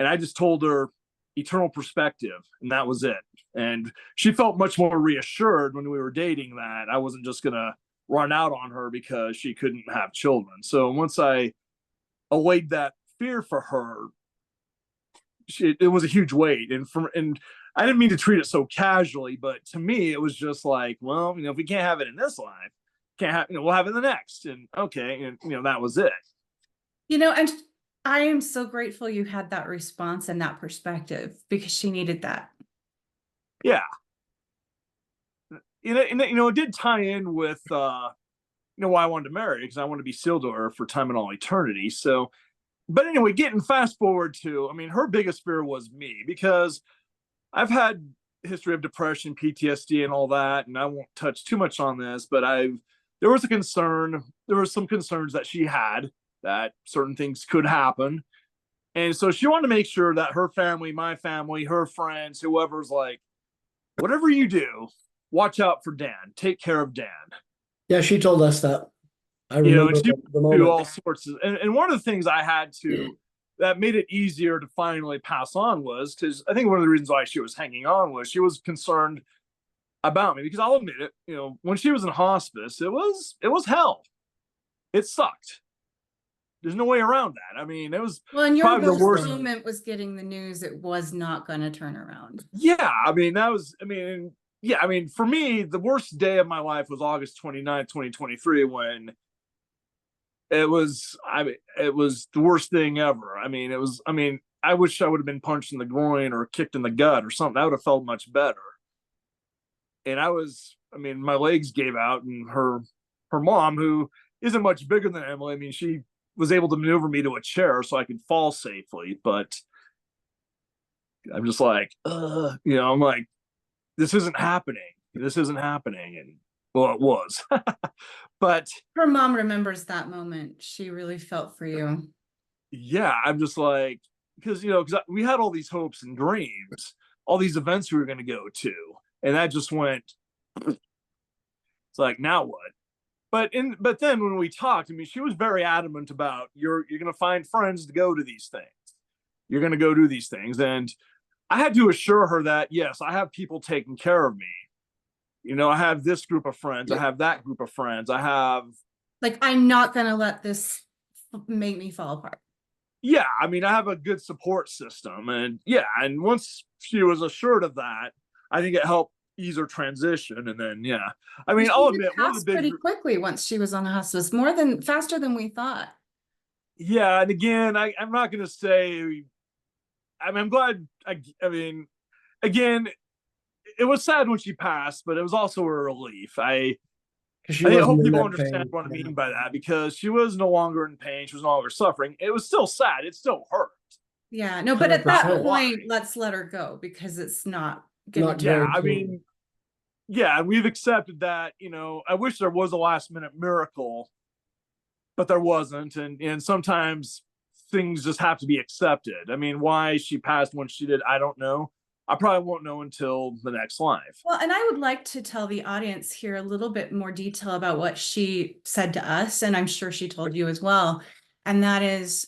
And I just told her eternal perspective, and that was it. And she felt much more reassured when we were dating that I wasn't just going to run out on her because she couldn't have children. So once I allayed that fear for her, it was a huge weight. And I didn't mean to treat it so casually, but to me, it was just like, well, if we can't have it in this life, can't have, we'll have it the next. And okay. And, that was it. And I am so grateful you had that response and that perspective, because she needed that. Yeah. It did tie in with, why I wanted to marry, because I wanted to be sealed to her for time and all eternity. So, but anyway, getting fast forward to, her biggest fear was me, because I've had history of depression, PTSD, and all that, and I won't touch too much on this, but there was some concerns that she had that certain things could happen. And so she wanted to make sure that her family, my family, her friends, whoever's like, whatever you do, watch out for Dan, take care of Dan. Yeah, she told us that. I And remember she the would do moment. all sorts of, and one of the things I had to, that made it easier to finally pass on was, because I think one of the reasons why she was hanging on was she was concerned about me, because I'll admit it, when she was in hospice, it was hell. It sucked. There's no way around that. It was And your probably the worst moment was getting the news it was not going to turn around. Yeah, for me, the worst day of my life was August 29th, 2023, when it was the worst thing ever. I wish I would have been punched in the groin or kicked in the gut or something. That would have felt much better. And my legs gave out, and her mom, who isn't much bigger than Emily, she was able to maneuver me to a chair so I could fall safely. But I'm just like, I'm like, this isn't happening. And well, it was. But her mom remembers that moment. She really felt for you. Yeah, I'm just like, because we had all these hopes and dreams, all these events we were going to go to, and that just went. It's like, now what? But then when we talked, she was very adamant about, you're going to find friends to go to these things. You're going to go do these things, and I had to assure her that, yes, I have people taking care of me. I have this group of friends. I have that group of friends. I have, I'm not going to let this make me fall apart. Yeah, I have a good support system. And and once she was assured of that, I think it helped ease her transition. And then, I'll admit, one of the big, pretty quickly once she was on hospice, faster than we thought. Yeah, and again, I'm not going to say, I'm glad, again, it was sad when she passed, but it was also a relief. I hope people understand what I mean by that, because she was no longer in pain. She was no longer suffering. It was still sad. It still hurt. Yeah, no, but at that point, let's let her go, because it's not good. Yeah, we've accepted that. I wish there was a last minute miracle, but there wasn't. And sometimes things just have to be accepted. Why she passed when she did, I don't know. I probably won't know until the next live. Well, and I would like to tell the audience here a little bit more detail about what she said to us, and I'm sure she told you as well. And that is,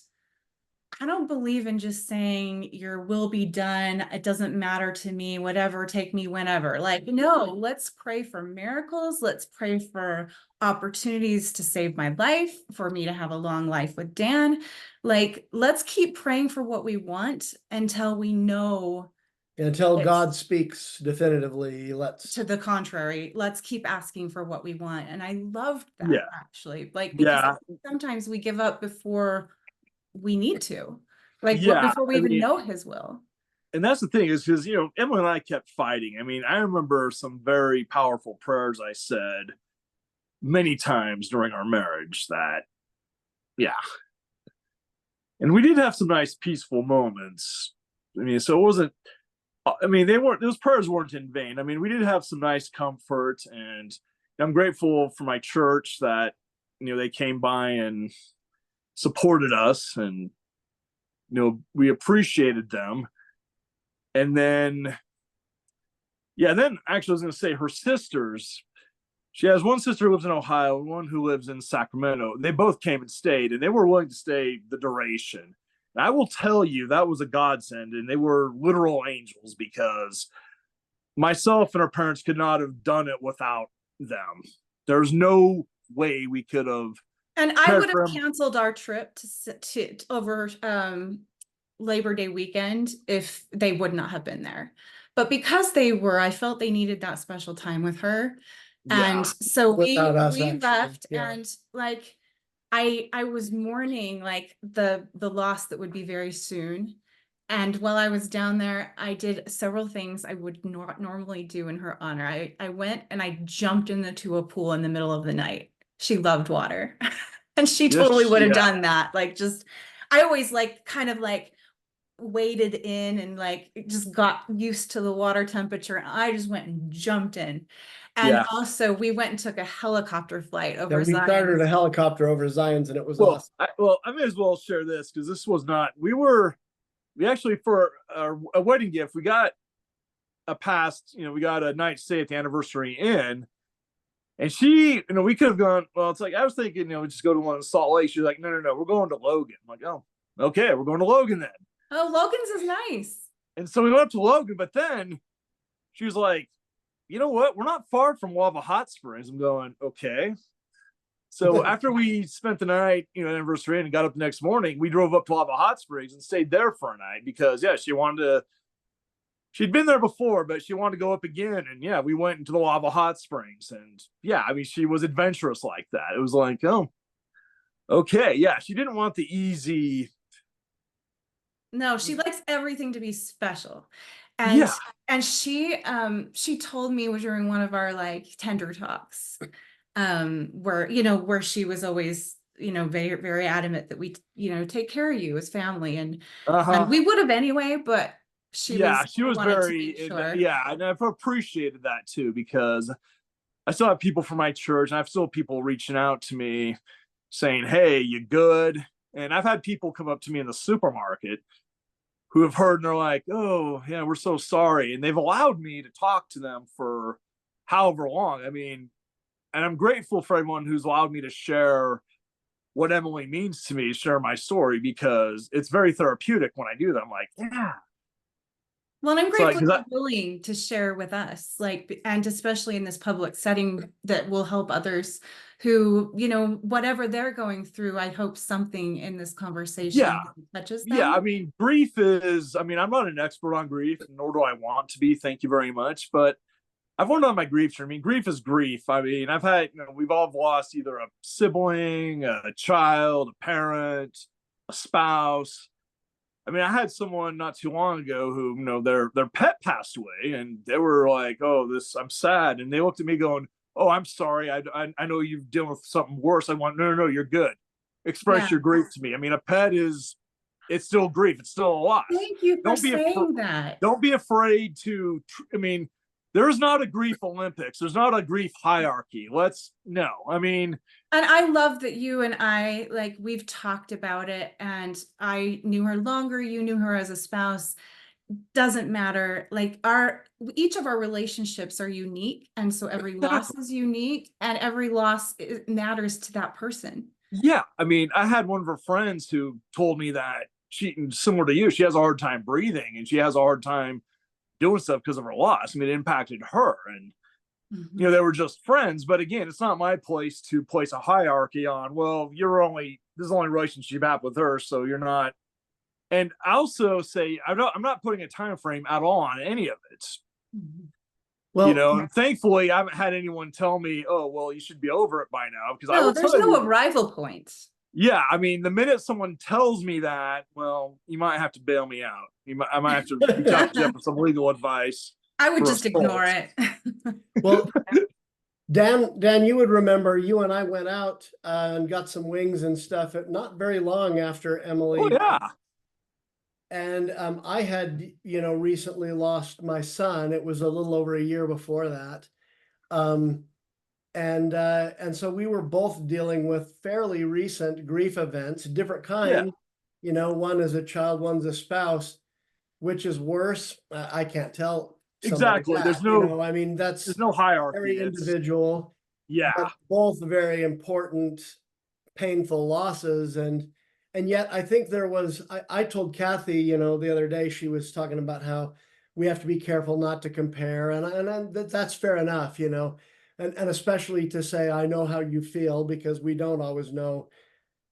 I don't believe in just saying your will be done. It doesn't matter to me, whatever, take me whenever. No, let's pray for miracles. Let's pray for opportunities to save my life, for me to have a long life with Dan. Let's keep praying for what we want until we know. Until God speaks definitively, to the contrary, let's keep asking for what we want. And I loved that, actually. Because sometimes we give up before we need to, before we even know his will. And that's the thing, is because, Emily and I kept fighting. I remember some very powerful prayers I said many times during our marriage that, and we did have some nice peaceful moments. So it wasn't, those prayers weren't in vain. We did have some nice comfort, and I'm grateful for my church that, they came by and supported us, and, we appreciated them. And then, then actually I was going to say, her sisters, she has one sister who lives in Ohio and one who lives in Sacramento. They both came and stayed, and they were willing to stay the duration. And I will tell you, that was a godsend, and they were literal angels, because myself and her parents could not have done it without them. There's no way we could have. And I would have canceled our trip to over Labor Day weekend if they would not have been there. But because they were, I felt they needed that special time with her. Yeah. And so Without us, we actually, left, yeah. and like I was mourning like the loss that would be very soon. And while I was down there, I did several things I would not normally do in her honor. I went and I jumped into a pool in the middle of the night. She loved water. And she totally Yes, would have yeah. done that. Like just I always like kind of like waded in and like just got used to the water temperature. And I just went and jumped in. And Yeah. also we went and took a helicopter flight Yeah, over we chartered Zion. a helicopter over Zion's, and it was Well, awesome. I may as well share this because this was not. We actually for a wedding gift we got a past. We got a night stay at the Anniversary Inn, and we could have gone. Well, it's like I was thinking, we just go to one in Salt Lake. She's like, no, no, no, we're going to Logan. I'm like, oh, okay, we're going to Logan then. Oh, Logan's is nice. And so we went up to Logan, but then she was like, you know what? We're not far from Lava Hot Springs. I'm going, okay. So after we spent the night, Anniversary Inn, and got up the next morning, we drove up to Lava Hot Springs and stayed there for a night because, yeah, she'd been there before, but she wanted to go up again. And yeah, we went into the Lava Hot Springs. And yeah, I mean, she was adventurous like that. It was like, oh, okay. Yeah, she didn't want the easy. No, she likes everything to be special. And Yeah. and she told me during one of our like tender talks, where she was always, very, very adamant that we, take care of you as family. And we would have anyway, but she was wanted to very, make sure. yeah. And I've appreciated that too, because I still have people from my church and I've still people reaching out to me saying, hey, you good? And I've had people come up to me in the supermarket who have heard and they're like, oh, yeah, we're so sorry. And they've allowed me to talk to them for however long. I mean, and I'm grateful for everyone who's allowed me to share what Emily means to me, share my story, because it's very therapeutic when I do that. I'm like, yeah. Well, and I'm grateful you're willing to share with us, and especially in this public setting that will help others who, whatever they're going through, I hope something in this conversation touches them. Yeah, I mean, grief is, I'm not an expert on grief, nor do I want to be. Thank you very much. But I've learned on my grief journey. I mean, grief is grief. I mean, I've had, we've all lost either a sibling, a child, a parent, a spouse. I mean, I had someone not too long ago who, their pet passed away, and they were like, "Oh, I'm sad," and they looked at me going, "Oh, I'm sorry. I know you're dealing with something worse." I want, no, you're good. Express your grief to me. I mean, a pet it's still grief. It's still a loss. Thank you for saying that. Don't be afraid to. I mean, there's not a grief Olympics. There's not a grief hierarchy. I mean. And I love that you and I, we've talked about it, and I knew her longer, you knew her as a spouse. Doesn't matter. Each of our relationships are unique. And so every loss is unique, and every loss matters to that person. Yeah. I mean, I had one of her friends who told me that similar to you, she has a hard time breathing and she has a hard time doing stuff because of her loss. I mean, it impacted her. And they were just friends. But again, it's not my place to place a hierarchy on, well, this is the only relationship you have with her, so you're not. And I also say, I'm not putting a time frame at all on any of it. Well, and thankfully I haven't had anyone tell me, oh, well, you should be over it by now. Because there's no arrival point. Yeah, I mean, the minute someone tells me that, well, you might have to bail me out. I might have to reach out to Jeff for some legal advice. I would just ignore it. Well, Dan, you would remember you and I went out and got some wings and stuff not very long after Emily. Oh, yeah. And I had, recently lost my son. It was a little over a year before that. And so we were both dealing with fairly recent grief events, different kind. One is a child, one's a spouse. Which is worse? I can't tell. Exactly. That, there's no. That's there's no hierarchy. Very individual. Yeah. Both very important, painful losses, and yet I think there was. I told Cathy, the other day, she was talking about how we have to be careful not to compare, and that's fair enough, and especially to say I know how you feel, because we don't always know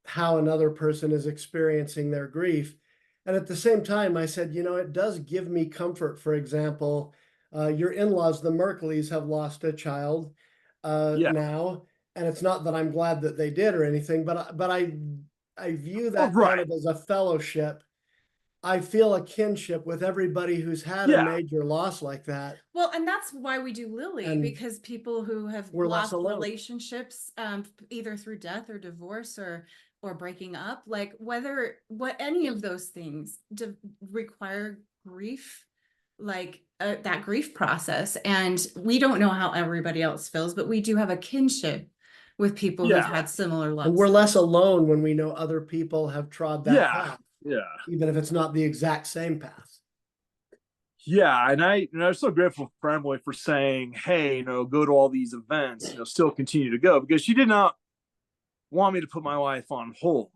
how another person is experiencing their grief. And at the same time, I said, it does give me comfort. For example, your in-laws, the Merkleys, have lost a child. Yeah. now. And it's not that I'm glad that they did or anything, but I view Oh, that kind right. of as a fellowship. I feel a kinship with everybody who's had a Yeah. major loss like that. Well, and that's why we do Lily, And because people who have we're less lost alone. relationships, either through death or divorce or breaking up, like what any of those things require grief, like that grief process. And we don't know how everybody else feels, but we do have a kinship with people who've Yeah. had similar And we're losses. less alone when we know other people have trod that Yeah. path, Yeah. even if it's not the exact same path. Yeah, and I'm so grateful for Emily for saying, "Hey, go to all these events, still continue to go," because she did not want me to put my life on hold,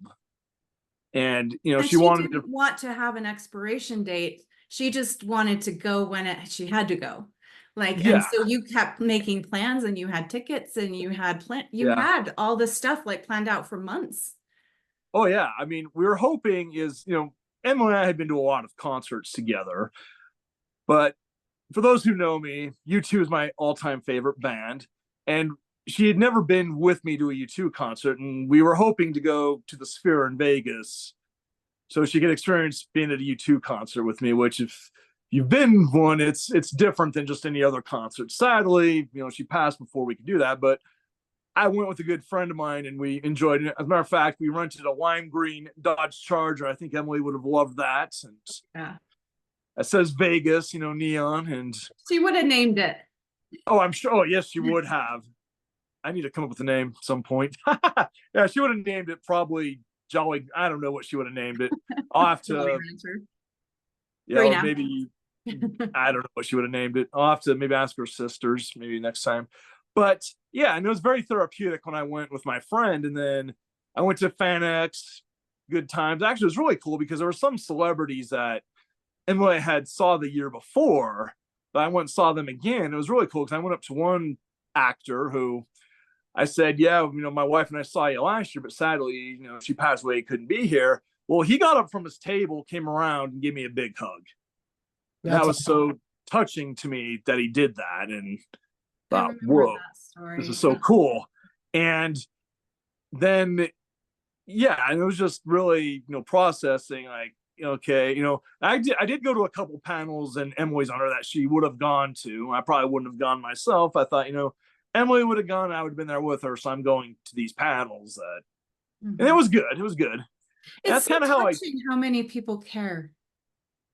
and And she she wanted me didn't want to have an expiration date. She just wanted to go when she had to go. Like, and yeah, so you kept making plans and you had tickets and you yeah. had all this stuff like planned out for months. Oh yeah, I mean, we were hoping Emily and I had been to a lot of concerts together, but for those who know me, U2 is my all-time favorite band, and she had never been with me to a U2 concert, and we were hoping to go to the Sphere in Vegas so she could experience being at a U2 concert with me, which if you've been one, it's different than just any other concert. Sadly, she passed before we could do that, but I went with a good friend of mine and we enjoyed it. As a matter of fact, we rented a lime green Dodge Charger. I think Emily would have loved that. And Yeah. it says Vegas, neon. And She would have named it. oh, I'm sure. Oh, yes, she would have. I need to come up with a name at some point. Yeah, she would have named it probably Jolly. I don't know what she would have named it. I'll have to, yeah, or maybe I don't know what she would have named it. I'll have to maybe ask her sisters maybe next time. But yeah, and it was very therapeutic when I went with my friend, and then I went to FanX, good times. Actually, it was really cool because there were some celebrities that Emily had saw the year before, but I went and saw them again. It was really cool because I went up to one actor who I said, "Yeah, my wife and I saw you last year, but sadly, she passed away, couldn't be here." Well, he got up from his table, came around, and gave me a big hug. And that was so touching to me that he did that, and thought, "Whoa, this is so cool." And then, yeah, and it was just really, processing like, okay, I did go to a couple panels in Emily's honor that she would have gone to. I probably wouldn't have gone myself. I thought, Emily would have gone, I would have been there with her. So I'm going to these panels and it was good. It was good. It's That's kind of how many people care.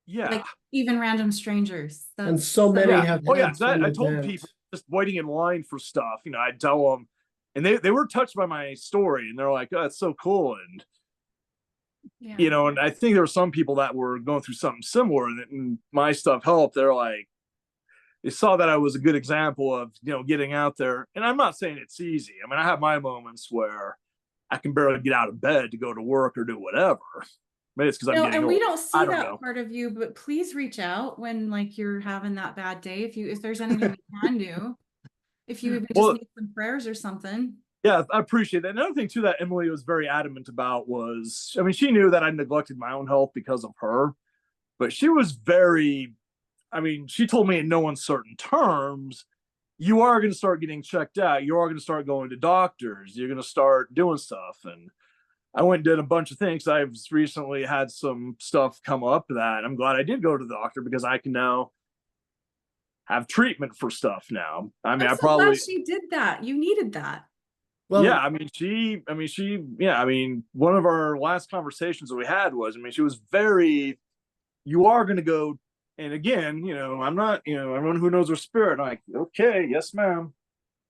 Yeah. Like even random strangers. And so many have Oh yeah, had some I told event. people just waiting in line for stuff. I'd tell them, and they were touched by my story, and they're like, "Oh, it's so cool." And and I think there were some people that were going through something similar, and my stuff helped. They're like, they saw that I was a good example of getting out there. And I'm not saying it's easy. I mean, I have my moments where I can barely get out of bed to go to work or do whatever. Maybe it's because I'm getting and old. we don't see that know. part of you, but please reach out when like you're having that bad day. If there's anything we can do, if you even just need some prayers or something. Yeah, I appreciate that. Another thing too that Emily was very adamant about was, I mean, she knew that I neglected my own health because of her, but she was very, I mean, she told me in no uncertain terms, you are going to start getting checked out. You are going to start going to doctors. You're going to start doing stuff. And I went and did a bunch of things. I've recently had some stuff come up that I'm glad I did go to the doctor because I can now have treatment for stuff now. I mean, I'm so glad she did that. You needed that. Well, yeah, I mean, one of our last conversations that we had was, I mean, she was very, you are going to go. And again, I'm not, everyone who knows her spirit, I'm like, okay, yes, ma'am.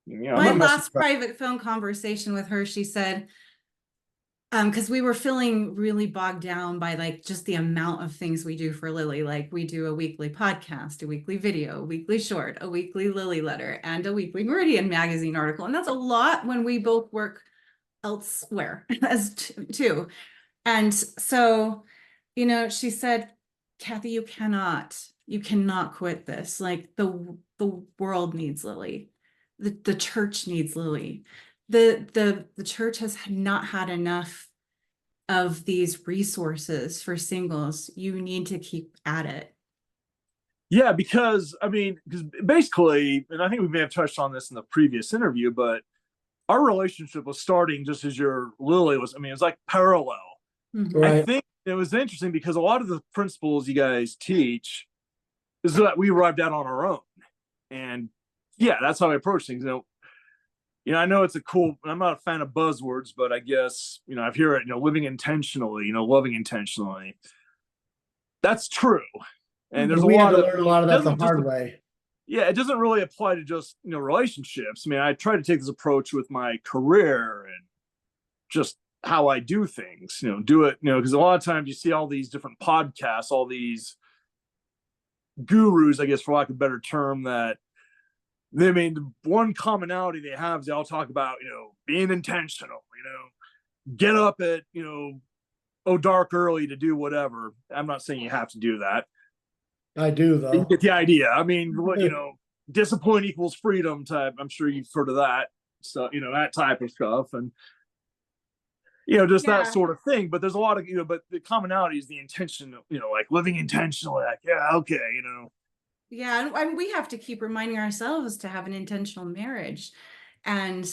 My last private phone conversation with her, she said, because we were feeling really bogged down by like just the amount of things we do for Lily. Like we do a weekly podcast, a weekly video, a weekly short, a weekly Lily letter, and a weekly Meridian magazine article. And that's a lot when we both work elsewhere as too. And so, she said, Cathy, you cannot quit this. Like the world needs Lily. The church needs Lily. The church has not had enough of these resources for singles. You need to keep at it. Yeah, because I mean, because basically, and I think we may have touched on this in the previous interview, but our relationship was starting just as your Lily was. I mean, it's like parallel. Mhm. I Right. think it was interesting because a lot of the principles you guys teach is that we arrived at on our own. And yeah, that's how I approach things. I know it's a cool, I'm not a fan of buzzwords, but I guess, I've heard it, living intentionally, loving intentionally. That's true. And there's And a we had lot to of, learn a lot of it that the doesn't just, hard way. yeah, it doesn't really apply to just, relationships. I mean, I try to take this approach with my career and just how I do things, do it, because a lot of times you see all these different podcasts, all these gurus, I guess, for lack of a better term, that I mean, the one commonality they have is they all talk about, being intentional, get up at, dark early to do whatever. I'm not saying you have to do that. I do You though. get the idea. I mean, discipline equals freedom type. I'm sure you've heard of that. So, that type of stuff. And, just that Yeah. sort of thing. But there's a lot of, but the commonality is the intention, like living intentionally. Like, yeah, okay, Yeah, and we have to keep reminding ourselves to have an intentional marriage. And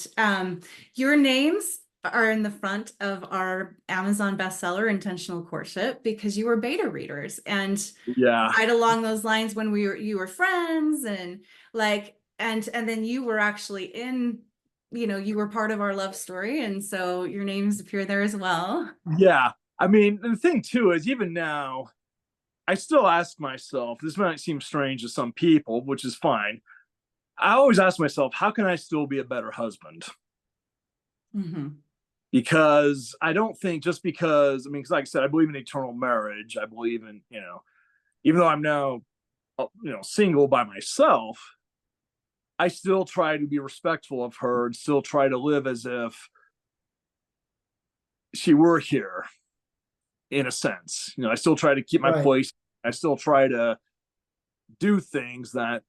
your names are in the front of our Amazon bestseller, Intentional Courtship, because you were beta readers. And Yeah. right along those lines, when you were friends and like, and then you were actually in, you were part of our love story. And so your names appear there as well. Yeah. I mean, the thing too is even now, I still ask myself, this might seem strange to some people, which is fine. I always ask myself, how can I still be a better husband? Mm-hmm. Because I don't think just because, I mean, because like I said, I believe in eternal marriage. I believe in, even though I'm now, single by myself, I still try to be respectful of her and still try to live as if she were here in a sense. I still try to keep my Right. place. I still try to do things that,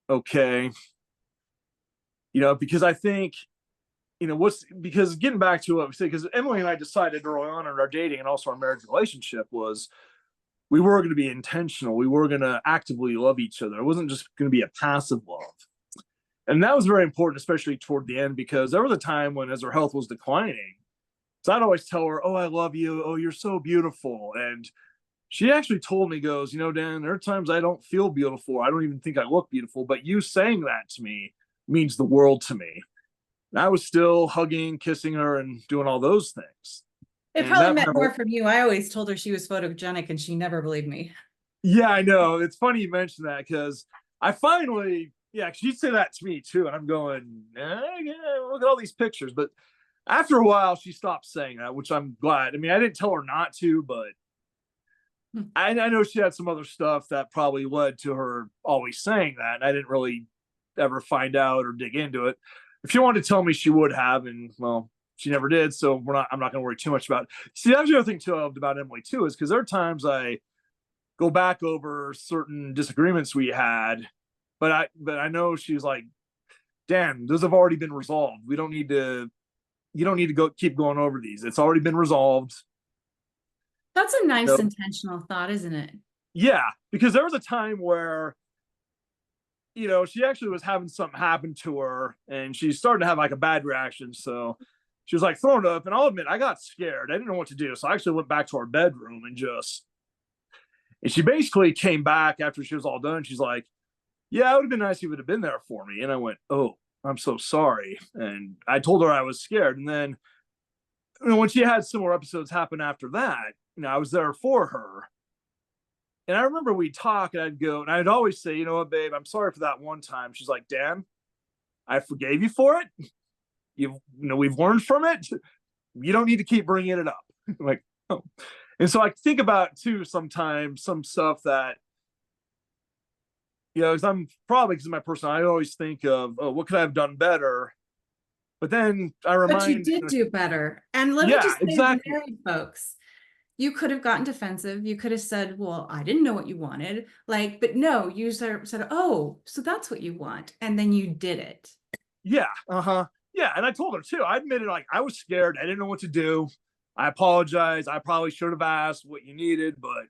okay, because I think, because getting back to what we said, because Emily and I decided early on in our dating and also our marriage relationship was we were going to be intentional. We were going to actively love each other. It wasn't just going to be a passive love. And that was very important, especially toward the end, because there was a time when as her health was declining. So I'd always tell her, oh, I love you. Oh, you're so beautiful. And she actually told me, goes, Dan, there are times I don't feel beautiful. I don't even think I look beautiful. But you saying that to me means the world to me. And I was still hugging, kissing her, and doing all those things. It And probably that meant meant, more from you. I always told her she was photogenic and she never believed me. yeah, I know. It's funny you mentioned that because I finally, yeah, she'd say that to me too. And I'm going, yeah, look at all these pictures. But after a while, she stopped saying that, which I'm glad. I mean, I didn't tell her not to, but I know she had some other stuff that probably led to her always saying that. And I didn't really ever find out or dig into it. If she wanted to tell me, she would have, and well, she never did. So I'm not going to worry too much about it. See, that's the other thing too about Emily too, is because there are times I go back over certain disagreements we had, but I know she's like, Dan, those have already been resolved. You don't need to keep going over these. It's already been resolved. That's a nice So, intentional thought, isn't it? yeah, because there was a time where she actually was having something happen to her and she started to have like a bad reaction. So she was like throwing up. And I'll admit, I got scared. I didn't know what to do. So I actually went back to our bedroom and she basically came back after she was all done. She's like, yeah, it would have been nice if you would have been there for me. And I went, oh, I'm so sorry. And I told her I was scared. And then, when she had similar episodes happen after that, I was there for her. And I remember we talk and I'd go and I'd always say, you know what, babe, I'm sorry for that one time. She's like, Dan, I forgave you for it. We've learned from it. You don't need to keep bringing it up. I'm like, oh. And so I think about too sometimes some stuff that, because I'm probably because of my personality, I always think of, oh, what could I have done better? But then I But you remind, did do better. And let me yeah, just say to exactly. married folks, you could have gotten defensive. You could have said, well, I didn't know what you wanted. Like, but no, you said, oh, so that's what you want. And then you did it. Yeah. Uh-huh. Yeah. And I told her too. I admitted like I was scared. I didn't know what to do. I apologize. I probably should have asked what you needed, but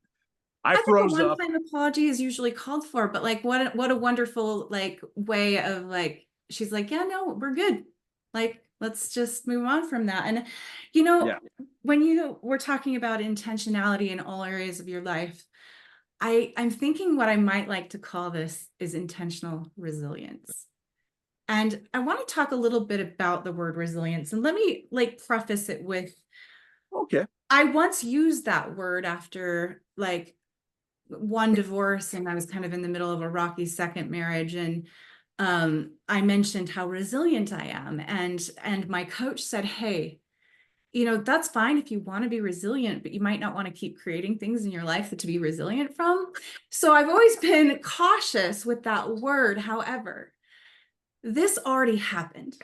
I think a froze up. one-time apology is usually called for, but like what a wonderful like way of like she's like, yeah, no, we're good. Like, let's just move on from that. And you know, Yeah. when you were talking about intentionality in all areas of your life, I'm thinking what I might like to call this is intentional resilience. And I want to talk a little bit about the word resilience. And let me like preface it with Okay. I once used that word after like one divorce, and I was kind of in the middle of a rocky second marriage. And I mentioned how resilient I am. And my coach said, hey, you know, that's fine if you want to be resilient, but you might not want to keep creating things in your life that to be resilient from. So I've always been cautious with that word. However, this already happened.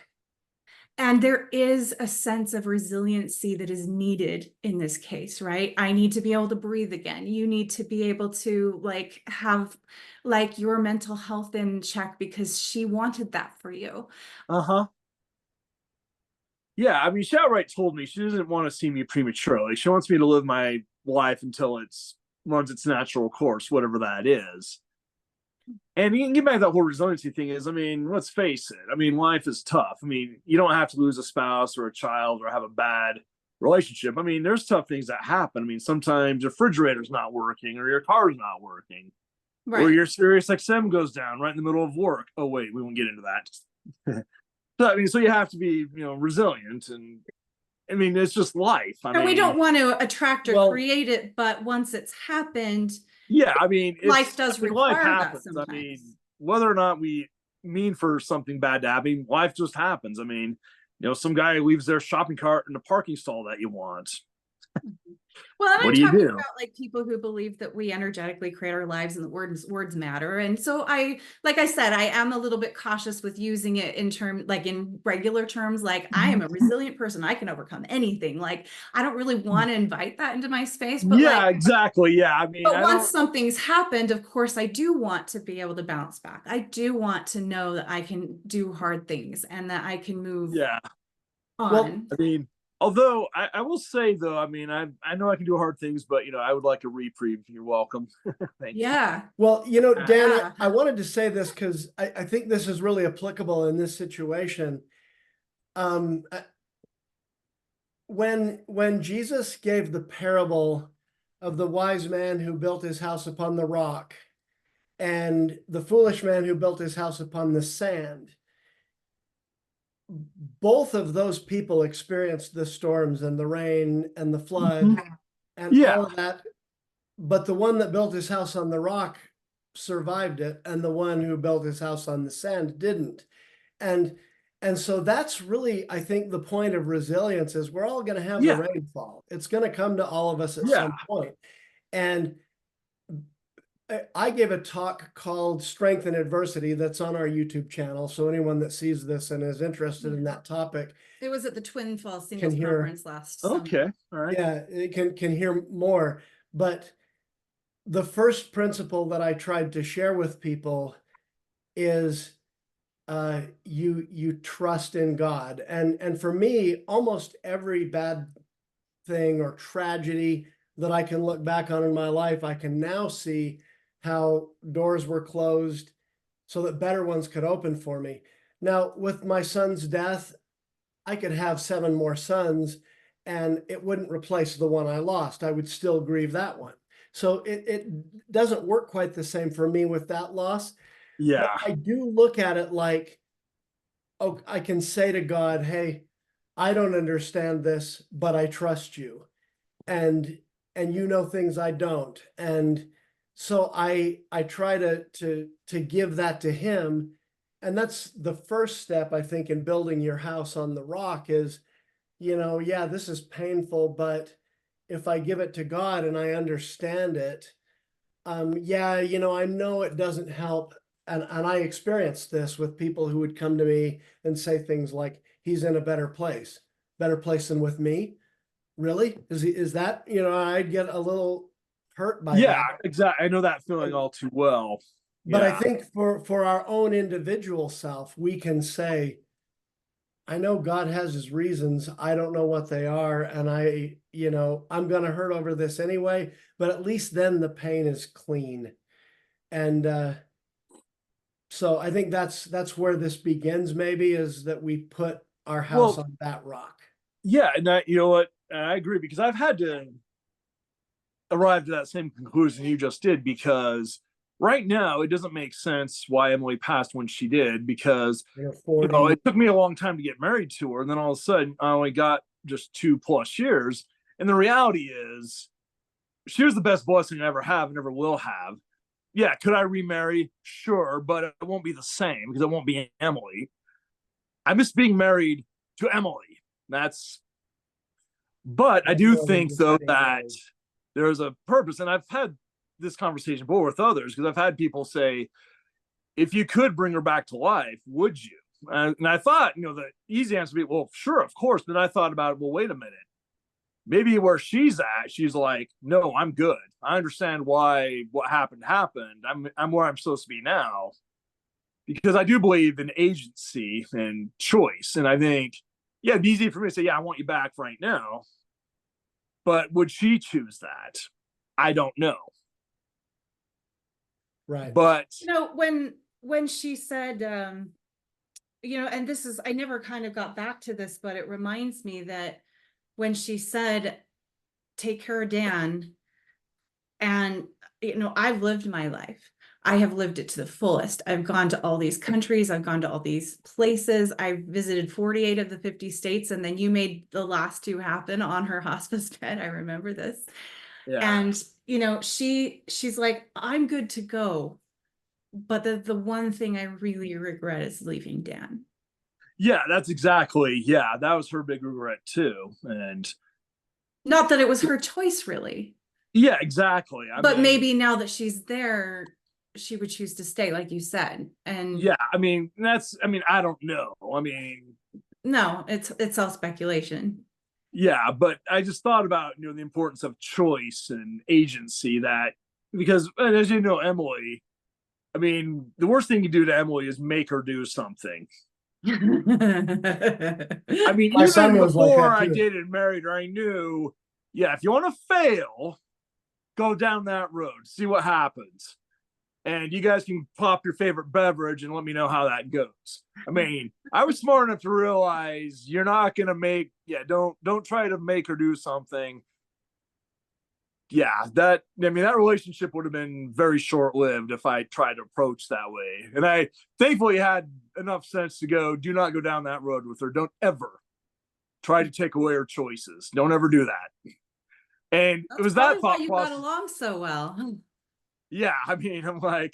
And there is a sense of resiliency that is needed in this case, right? I need to be able to breathe again. You need to be able to like have like your mental health in check because she wanted that for you. Uh-huh. Yeah, I mean, she outright told me she doesn't want to see me prematurely. She wants me to live my life until it's runs its natural course, whatever that is. And you can get back to that whole resiliency thing is, I mean, let's face it. I mean, life is tough. I mean, you don't have to lose a spouse or a child or have a bad relationship. I mean, there's tough things that happen. I mean, sometimes your refrigerator's not working or your car's not working or Right. your Sirius XM goes down right in the middle of work. Oh, wait, we won't get into that. So, I mean, so you have to be, resilient. And I mean, it's just life. I And we mean, don't want to attract or Well, create it, but once it's happened, yeah, I mean, life it's does I mean, life require that happens. I sometimes. mean, whether or not we mean for something bad to happen, life just happens. I mean, some guy leaves their shopping cart in the parking stall that you want. Well, and What I'm do you talking do? about like people who believe that we energetically create our lives and the words matter. And so like I said, I am a little bit cautious with using it in terms like in regular terms, like I am a resilient person. I can overcome anything. Like I don't really want to invite that into my space, but like, Yeah, exactly. Yeah, I mean, but I once don't. something's happened, of course, I do want to be able to bounce back. I do want to know that I can do hard things and that I can move Yeah, well, on. I mean, although I will say though, I mean, I know I can do hard things, but I would like a reprieve. You're welcome. Thank you. Yeah. well, Dan, Yeah. I wanted to say this because I think this is really applicable in this situation. Um, when Jesus gave the parable of the wise man who built his house upon the rock and the foolish man who built his house upon the sand, both of those people experienced the storms and the rain and the flood and Yeah, all of that. But the one that built his house on the rock survived it, and the one who built his house on the sand didn't. And and so that's really, I think, the point of resilience is we're all going to have the yeah, rainfall. It's going to come to all of us at yeah. some point. And I gave a talk called Strength in Adversity that's on our YouTube channel. So anyone that sees this and is interested in that topic It was at the Twin Falls can Singles hear, Conference last summer. Okay, all right. yeah, it can hear more. But the first principle that I tried to share with people is you trust in God. And for me, almost every bad thing or tragedy that I can look back on in my life, I can now see how doors were closed so that better ones could open for me. Now, with my son's death, I could have 7 more sons and it wouldn't replace the one I lost. I would still grieve that one. So it doesn't work quite the same for me with that loss. But Yeah, I do look at it like, oh, I can say to God, hey, I don't understand this, but I trust you. And you know things I don't. And so I try to give that to him. And that's the first step, I think, in building your house on the rock is, yeah, this is painful, but if I give it to God and I understand it, yeah, I know it doesn't help. And I experienced this with people who would come to me and say things like, he's in a better place than with me. Really? Is that, I'd get a little hurt by yeah, that. exactly. I know that feeling all too well. But I Yeah, think for our own individual self, we can say, I know God has his reasons. I don't know what they are. And you know, I'm going to hurt over this anyway, but at least then the pain is clean. And so I think that's where this begins, maybe, is that we put our house Well, on that rock. yeah, and you know what? I agree, because I've had to arrive to that same conclusion you just did, because right now it doesn't make sense why Emily passed when she did, because You're you know, 40. it took me a long time to get married to her, and then all of a sudden I only got just 2+ years. And the reality is, she was the best blessing I ever have and ever will have. Yeah, could I remarry? Sure, but it won't be the same, because it won't be Emily. I miss being married to Emily. But I do think, though, that there's a purpose. And I've had this conversation before with others, because I've had people say, if you could bring her back to life, would you? And I thought, you know, the easy answer would be, well, sure, of course. But then I thought about it, well, wait a minute. Maybe where she's at, she's like, no, I'm good. I understand why what happened. I'm where I'm supposed to be now. Because I do believe in agency and choice. And I think, yeah, it'd be easy for me to say, yeah, I want you back right now. But would she choose that? I don't know. Right. But You know, when she said, you know, and this is, I never kind of got back to this, but it reminds me that when she said, take care of Dan, and, you know, I've lived my life. I have lived it to the fullest. I've gone to all these countries. I've gone to all these places. I visited 48 of the 50 states. And then you made the last 2 happen on her hospice bed. I remember this. yeah, And, you know, she's like, I'm good to go. But the one thing I really regret is leaving Dan. yeah, that's exactly, yeah, that was her big regret too. And Not that it was her choice, really. yeah, exactly. But maybe now that she's there, she would choose to stay, like you said. And yeah, I mean, I don't know. no, it's all speculation. Yeah, but I just thought about, you know, the importance of choice and agency, that because, as you know, Emily, I mean, the worst thing you do to Emily is make her do something. I mean, My son even was like before that I too. dated and married her, I knew, yeah, if you want to fail, go down that road, see what happens. And you guys can pop your favorite beverage and let me know how that goes. I mean, I was smart enough to realize you're not gonna make, yeah, don't try to make her do something. Yeah, that relationship would have been very short-lived if I tried to approach that way. And I thankfully had enough sense to go, do not go down that road with her. Don't ever try to take away her choices. Don't ever do that. And That's it was probably that why thought you got process. along so well. Yeah, I mean, I'm like,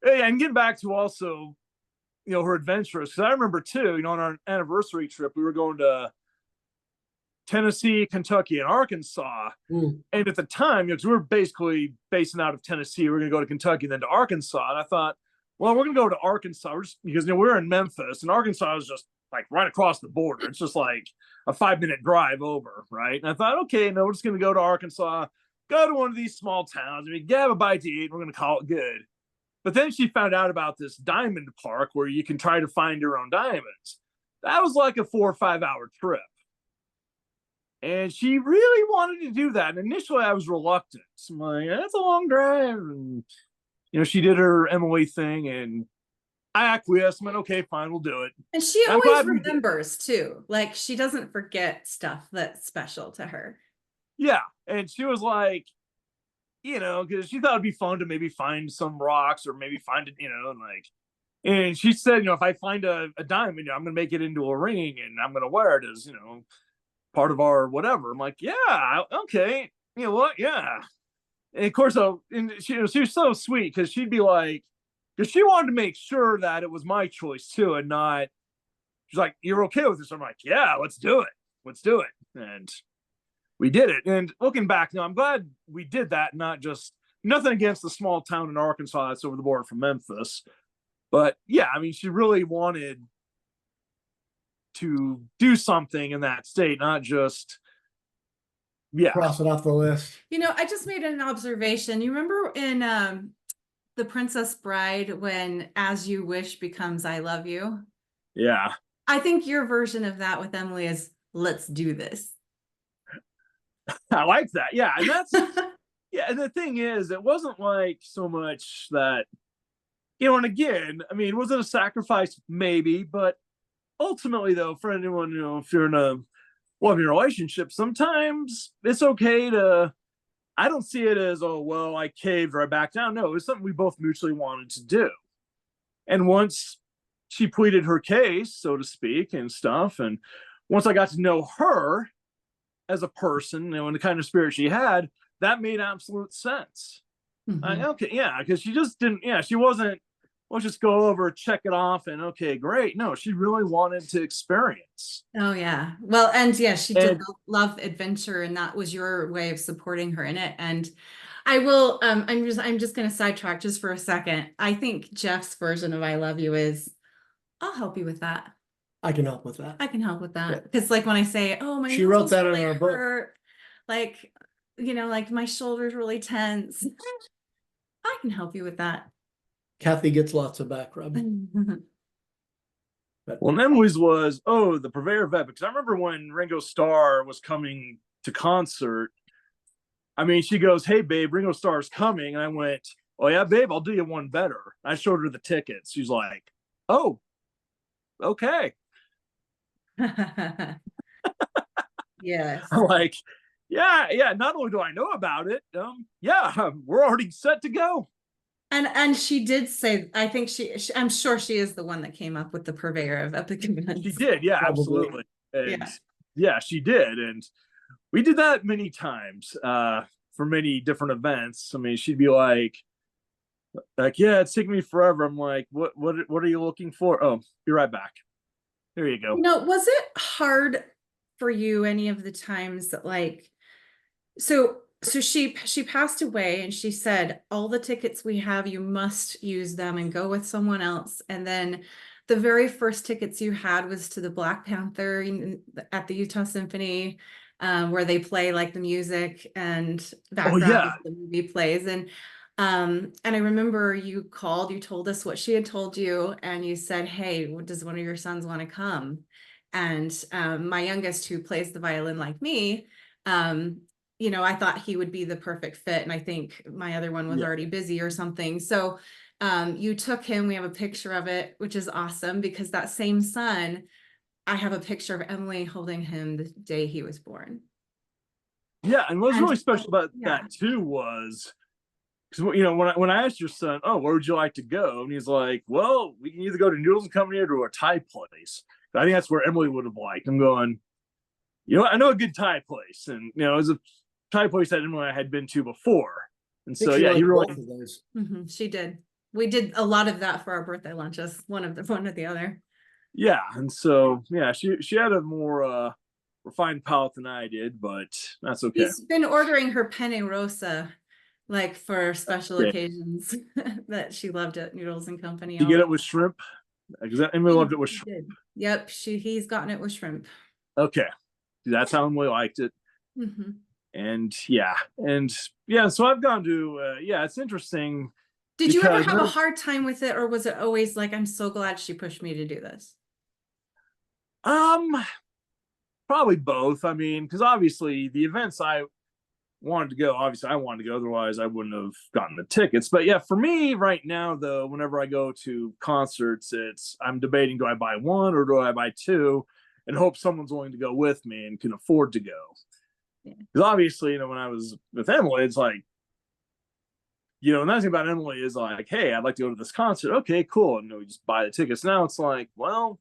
hey, and getting back to also, you know, her adventures. Because I remember too, you know, on our anniversary trip, we were going to Tennessee, Kentucky, and Arkansas. Mm. And at the time, you know, because we were basically basing out of Tennessee, we were going to go to Kentucky and then to Arkansas. And I thought, well, we're going to go to Arkansas. We're just, because, you know, we're in Memphis, and Arkansas is just like right across the border. It's just like a 5-minute drive over, right? And I thought, okay, no, we're just going to go to Arkansas, go to one of these small towns, we have a bite to eat, and we're going to call it good. But then she found out about this diamond park where you can try to find your own diamonds. That was like a 4 or 5 hour trip. And she really wanted to do that. And initially I was reluctant. I'm like, that's a long drive. And, you know, she did her Emily thing, and I acquiesced. I went, okay, fine, we'll do it. And she I'm always glad we did. remembers too. Like, she doesn't forget stuff that's special to her. Yeah. And she was like, you know, because she thought it'd be fun to maybe find some rocks or maybe find it, you know, and she said, you know, if I find a diamond, you know, I'm going to make it into a ring and I'm going to wear it as, you know, part of our whatever. I'm like, yeah, okay. You know what? Yeah. And of course, she was so sweet, because she'd be like, because she wanted to make sure that it was my choice too, and not, she's like, you're okay with this? I'm like, yeah, let's do it. Let's do it. And we did it. And looking back now, I'm glad we did that, not just, nothing against the small town in Arkansas that's over the border from Memphis. But yeah, I mean, she really wanted to do something in that state, not just, yeah. Cross it off the list. You know, I just made an observation. You remember in The Princess Bride, when "As You Wish" becomes "I Love You"? Yeah. I think your version of that with Emily is "Let's do this." I like that. Yeah. And that's, yeah. And the thing is, it wasn't like so much that, and again, I mean, was it a sacrifice? Maybe, but ultimately, though, for anyone, if you're in a loving relationship, sometimes it's okay to, I don't see it as, oh, well, I caved or I backed down. No, it was something we both mutually wanted to do. And once she pleaded her case, so to speak, and stuff, and once I got to know her as a person, and the kind of spirit she had, that made absolute sense. Okay, yeah, because she just didn't, she wasn't, let's just go over, check it off, and okay, great. No, she really wanted to experience. Oh yeah. Well, and yeah, she did love adventure, and that was your way of supporting her in it. And I will, I'm just gonna sidetrack just for a second. I think Jeff's version of I love you is, I'll help you with that. I can help with that. I can help with that. Because like when I say, oh, my She wrote muscles that in really our book. hurt, like, like my shoulder's really tense. I can help you with that. Cathy gets lots of back rub. Well, and Emily's was, oh, the purveyor of epic. Because I remember when Ringo Starr was coming to concert, I mean, she goes, hey, babe, Ringo Starr's coming. And I went, oh, yeah, babe, I'll do you one better. I showed her the tickets. She's like, oh, okay. Yes. I'm like, yeah. Not only do I know about it, we're already set to go. And she did say, I think I'm sure she is the one that came up with the purveyor of epic events. She did, yeah, Probably. absolutely. And yeah, she did. And we did that many times for many different events. I mean, she'd be like, yeah, it's taking me forever. I'm like, what are you looking for? Oh, be right back. There you go. Was it hard for you any of the times that so she passed away, and she said, all the tickets we have, you must use them and go with someone else. And then the very first tickets you had was to the Black Panther at the Utah Symphony, where they play like the music and background of the movie plays. And I remember you told us what she had told you, and you said, hey, does one of your sons want to come? And my youngest, who plays the violin like me, I thought he would be the perfect fit. And I think my other one was already busy or something. So you took him. We have a picture of it, which is awesome, because that same son, I have a picture of Emily holding him the day he was born. Yeah, and what's really special about that too was, because when I asked your son, oh, where would you like to go? And he's like, well, we can either go to Noodles and Company or to a Thai place. I think that's where Emily would have liked. I'm going, I know a good Thai place, and it was a Thai place that Emily had been to before. And so he really both of those. She did. We did a lot of that for our birthday lunches, one or the other. Yeah, and so she had a more refined palate than I did, but that's okay. He's been ordering her penne rosa like for special occasions that she loved at Noodles and Company. You get it with shrimp? Because Emily loved it with shrimp. Yep, he's gotten it with shrimp. Okay, that's how Emily liked it. And so I've gone to it's interesting. Did you ever have a hard time with it, or was it always like, I'm so glad she pushed me to do this? Probably both. I mean, because obviously the events I wanted to go, otherwise I wouldn't have gotten the tickets. But yeah, for me right now, though, whenever I go to concerts, I'm debating, do I buy one or do I buy two, and hope someone's willing to go with me and can afford to go. Because obviously, when I was with Emily, it's like, the nice thing about Emily is like, hey, I'd like to go to this concert. Okay, cool. And we just buy the tickets. Now it's like, well,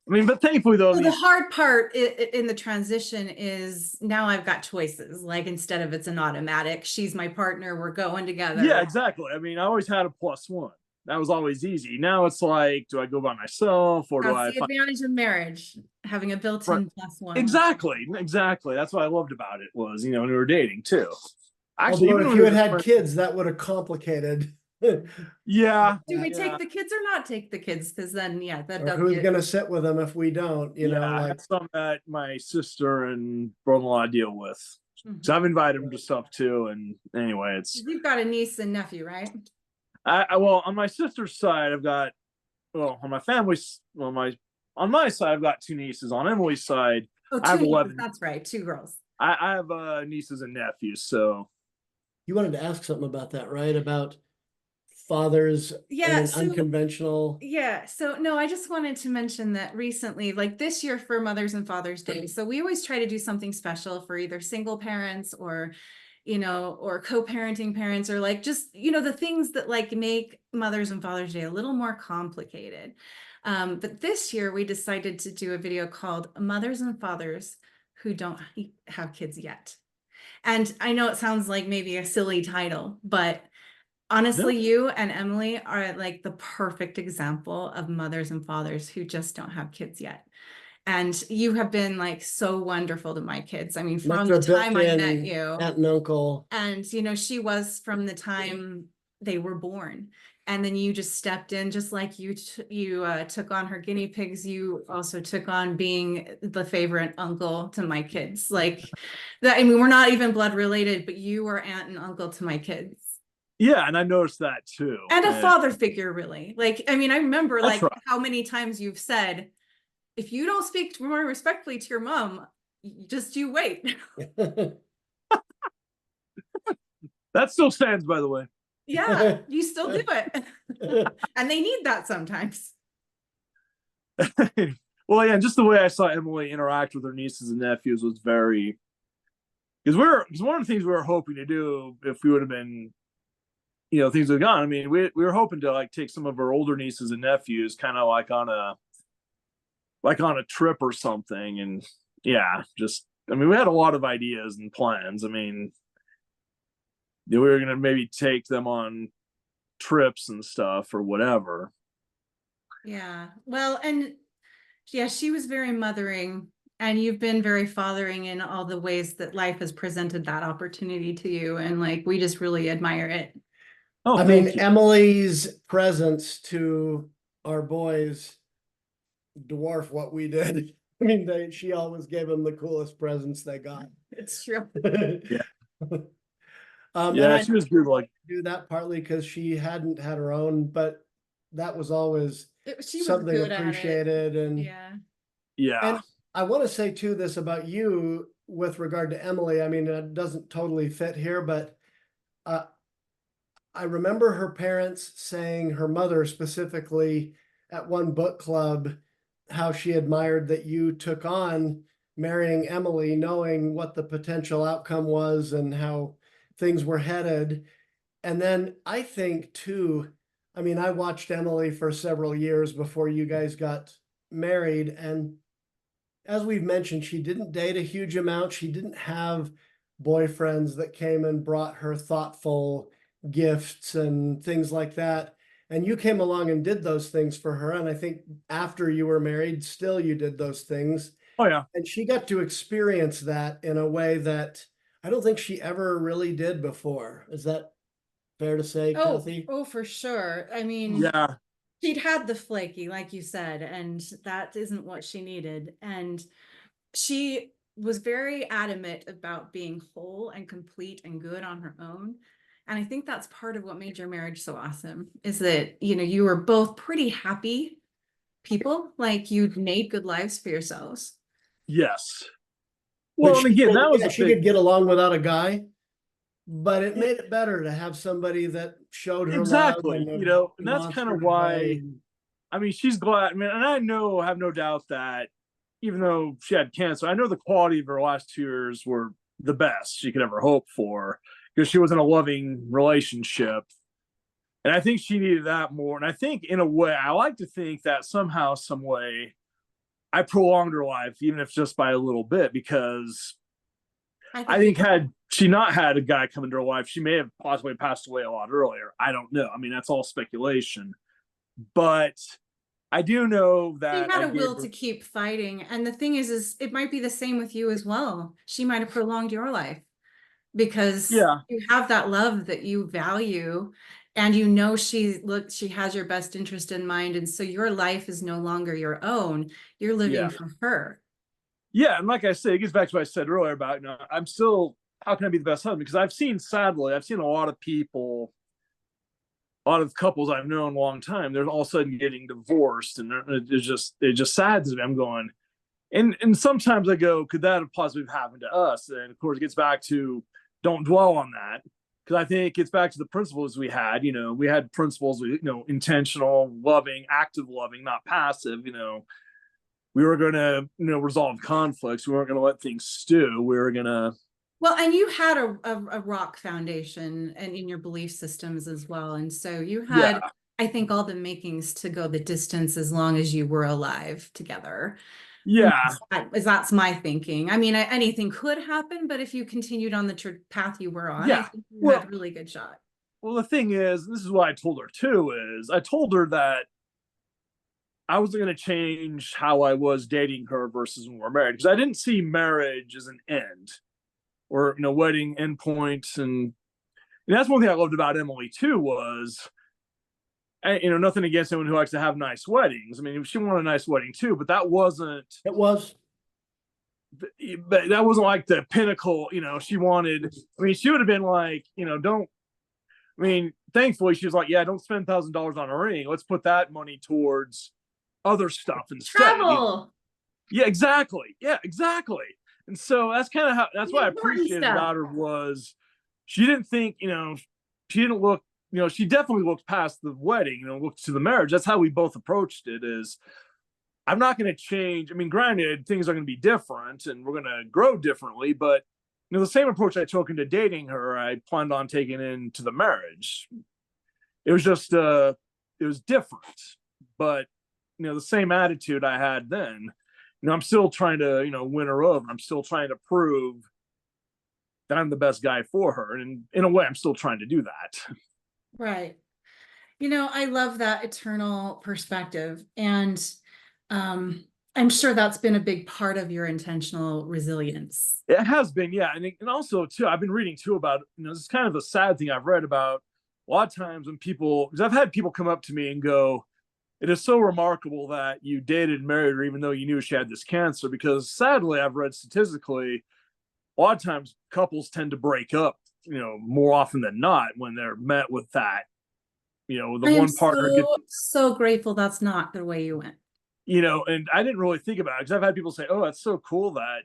I mean, but thankfully, though, the hard part in the transition is now I've got choices. Like, instead of it's an automatic, she's my partner, we're going together. Yeah, exactly. I mean, I always had a plus one. That was always easy. Now it's like, do I go by myself, or That's the advantage of marriage, having a built-in plus one. Exactly. That's what I loved about it was, when we were dating too. Actually, if you had kids, that would have complicated. Yeah. Do we take the kids or not take the kids? Because then, who's going to sit with them if we don't? That's something that my sister and brother-in-law deal with. So I've invited them to stuff too. And anyway, you've got a niece and nephew, right? Well, on my sister's side, I've got, on my family's, on my side, I've got two nieces. On Emily's side, I have 11. That's right, two girls. I have nieces and nephews, so You wanted to ask something about that, right? About fathers in Yeah, an so unconventional. yeah, so no, I just wanted to mention that recently, like this year for Mother's and Father's Day, so we always try to do something special for either single parents or, you know, or co-parenting parents, or like just, you know, the things that like make Mother's and Father's Day a little more complicated. But this year we decided to do a video called Mothers and Fathers Who Don't Have Kids Yet. And I know it sounds like maybe a silly title, but no. honestly, you and Emily are like the perfect example of mothers and fathers who just don't have kids yet. And you have been like so wonderful to my kids. I mean, Like from their the time I met built-in you, aunt and uncle. and you know, she was from the time they were born. And then you just stepped in, just like you took on her guinea pigs. You also took on being the favorite uncle to my kids. Like that. I mean, we're not even blood related, but you were aunt and uncle to my kids. Yeah, and I noticed that too. And a And father figure, really. Like, I mean, I remember that's like right. how many times you've said, if you don't speak more respectfully to your mom, just you wait. That still stands, by the way. Yeah, you still do it. And they need that sometimes. Well, yeah, and just the way I saw Emily interact with her nieces and nephews was very, because one of the things we were hoping to do if we would have been, you know, things had gone. I mean, we were hoping to like take some of our older nieces and nephews kind of like on a trip or something. And yeah, just I mean, we had a lot of ideas and plans. I mean, we were gonna maybe take them on trips and stuff or whatever. Yeah. Well, and yeah, she was very mothering, and you've been very fathering in all the ways that life has presented that opportunity to you. And like, we just really admire it. Oh, I mean, thank you. Emily's presents to our boys dwarf what we did. I mean, she always gave them the coolest presents they got. It's true. Yeah. And Yeah, I she was good. Like, do that partly because she hadn't had her own, but that was always She was something good at it. appreciated. And Yeah. yeah, I want to say too this about you with regard to Emily. I mean, it doesn't totally fit here, but uh, I remember her parents saying, her mother specifically, at one book club, how she admired that you took on marrying Emily, knowing what the potential outcome was and how things were headed. And then I think too, I mean, I watched Emily for several years before you guys got married. And as we've mentioned, she didn't date a huge amount. She didn't have boyfriends that came and brought her thoughtful gifts and things like that. And you came along and did those things for her. And I think after you were married, still you did those things. oh yeah, And she got to experience that in a way that I don't think she ever really did before. Is that fair to say, Cathy? Oh, for sure. I mean, yeah, she'd had the flaky, like you said, and that isn't what she needed. And she was very adamant about being whole and complete and good on her own. And I think that's part of what made your marriage so awesome, is that, you know, you were both pretty happy people, like you'd made good lives for yourselves. yes. But Well, and again, that was a she big could get along without a guy, but it made it better to have somebody that showed her love exactly, and you know, and that's kind of demonstrated why. way. I mean, she's glad. I mean, and I have no doubt that even though she had cancer, I know the quality of her last 2 years were the best she could ever hope for because she was in a loving relationship. And I think she needed that more. And I think in a way, I like to think that somehow, some way, I prolonged her life, even if just by a little bit, because I think had she not had a guy come into her life, she may have possibly passed away a lot earlier. I don't know. I mean, that's all speculation. But I do know She that had I a gave will her, to keep fighting. And the thing is it might be the same with you as well. She might have prolonged your life because yeah, you have that love that you value, and you know she has your best interest in mind. And so your life is no longer your own. You're living yeah, for her. yeah. And like I say, it gets back to what I said earlier about, you know, I'm still, how can I be the best husband? Because sadly, I've seen a lot of people, a lot of couples I've known a long time, they're all of a sudden getting divorced, and it just saddens me. I'm going, And sometimes I go, could that have possibly happened to us? And of course, it gets back to don't dwell on that, because I think it gets back to the principles we had. We had principles, intentional, loving, active loving, not passive. We were going to, resolve conflicts. We weren't going to let things stew. We were going to. Well, and you had a rock foundation and in your belief systems as well. And so you had, Yeah. I think, all the makings to go the distance as long as you were alive together. Yeah. That's my thinking. I mean, anything could happen, but if you continued on the path you were on, I think you had a really good shot. Well, the thing is, this is what I told her too, is I told her that I wasn't going to change how I was dating her versus when we were married, because I didn't see marriage as an end or, wedding endpoints. And that's one thing I loved about Emily too, was, nothing against anyone who likes to have nice weddings. I mean, she wanted a nice wedding too, but that wasn't. It was. But that wasn't like the pinnacle. She wanted. I mean, she would have been like, don't. I mean, thankfully, she was like, yeah, don't spend $1,000 on a ring. Let's put that money towards other stuff instead. Travel. Yeah, exactly. Yeah, exactly. And so that's kind of that's what I appreciated about her, was she didn't think, she didn't look, she definitely looked past the wedding, looked to the marriage. That's how we both approached it, is I'm not going to change. I mean, granted, things are going to be different and we're going to grow differently, but the same approach I took into dating her, I planned on taking into the marriage. It was just, it was different, but the same attitude I had then. I'm still trying to, win her over. I'm still trying to prove that I'm the best guy for her. And in a way, I'm still trying to do that. Right. I love that eternal perspective. And I'm sure that's been a big part of your intentional resilience. It has been, yeah. And also, too, I've been reading, too, about, this is kind of a sad thing I've read about a lot of times when people, because I've had people come up to me and go, it is so remarkable that you dated and married her even though you knew she had this cancer, because sadly, I've read statistically, a lot of times couples tend to break up, more often than not when they're met with that, the one partner so grateful that's not the way you went. And I didn't really think about it, because I've had people say, oh, that's so cool that,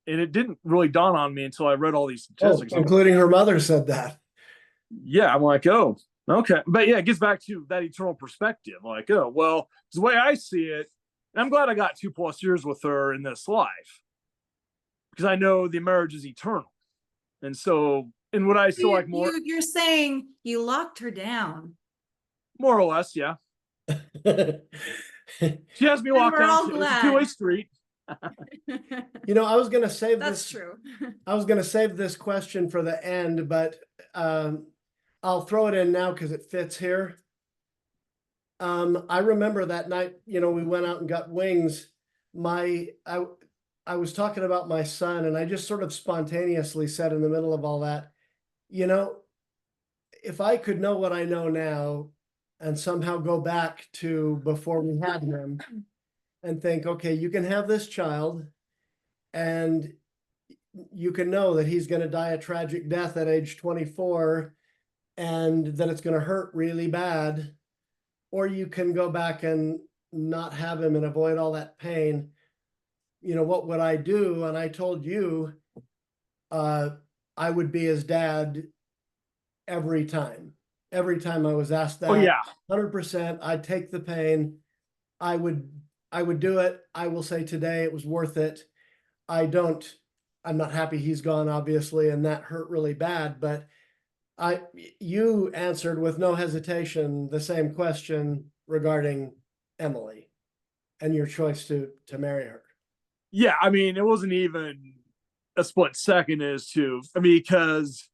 and it didn't really dawn on me until I read all these statistics. Including her mother said that. Yeah, I'm like, oh, okay. But yeah, it gets back to that eternal perspective. Like, oh, well, the way I see it, and I'm glad I got 2+ years with her in this life, because I know the marriage is eternal. And so, and what I still like more. You're saying you locked her down. More or less, yeah. She has me walk down. It's a two-way street. I was going to save That's true. I was going to save this question for the end, but I'll throw it in now because it fits here. I remember that night, we went out and got wings. I was talking about my son, and I just sort of spontaneously said in the middle of all that, if I could know what I know now and somehow go back to before we had him and think, okay, you can have this child and you can know that he's going to die a tragic death at age 24 and that it's going to hurt really bad, or you can go back and not have him and avoid all that pain. What would I do? And I told you, I would be his dad every time. Every time I was asked that, 100%, I'd take the pain. I would do it. I will say today it was worth it. I'm not happy he's gone, obviously, and that hurt really bad, but you answered with no hesitation the same question regarding Emily and your choice to marry her. Yeah, I mean, it wasn't even a split second because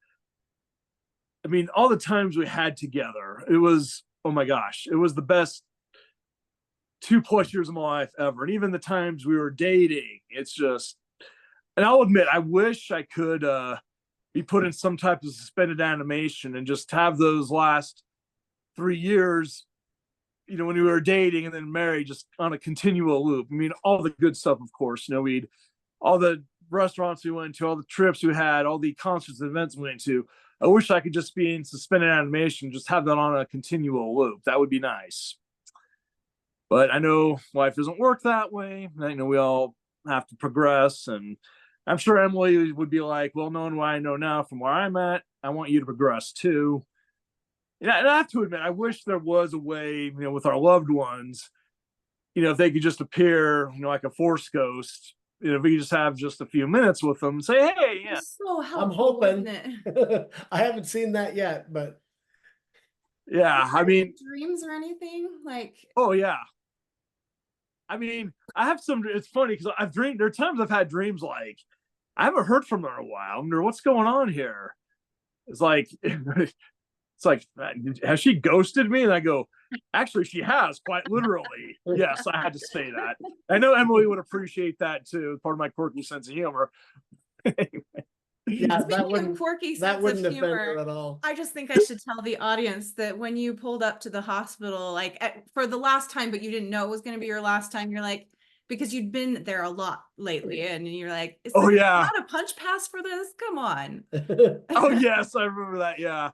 all the times we had together, it was, oh my gosh, it was the best 2+ years of my life ever. And even the times we were dating, it's just, and I'll admit, I wish I could be put in some type of suspended animation and just have those last 3 years, when we were dating and then married, just on a continual loop. I mean, all the good stuff, of course, all the restaurants we went to, all the trips we had, all the concerts and events we went to. I wish I could just be in suspended animation, just have that on a continual loop. That would be nice. But I know life doesn't work that way. I know we all have to progress. And I'm sure Emily would be like, well, knowing what I know now from where I'm at, I want you to progress too. And I have to admit, I wish there was a way, with our loved ones, if they could just appear, like a force ghost, if we just have just a few minutes with them and say, hey, yeah. So helpful, I'm hoping. wasn't it? I haven't seen that yet, but Yeah, I mean, dreams or anything like. oh yeah. I mean, I have some, it's funny because I've dreamed, there are times I've had dreams like, I haven't heard from her in a while. I wonder what's going on here. It's like, has she ghosted me? And I go, actually, she has, quite literally. Yes, I had to say that. I know Emily would appreciate that too. Part of my quirky sense of humor. yeah, Speaking of quirky that sense wouldn't of offend her humor, at all. I just think I should tell the audience that when you pulled up to the hospital, like for the last time, but you didn't know it was going to be your last time, you're like, because you'd been there a lot lately, and you're like, is Oh there yeah, not a punch pass for this? Come on. oh yes, I remember that. Yeah.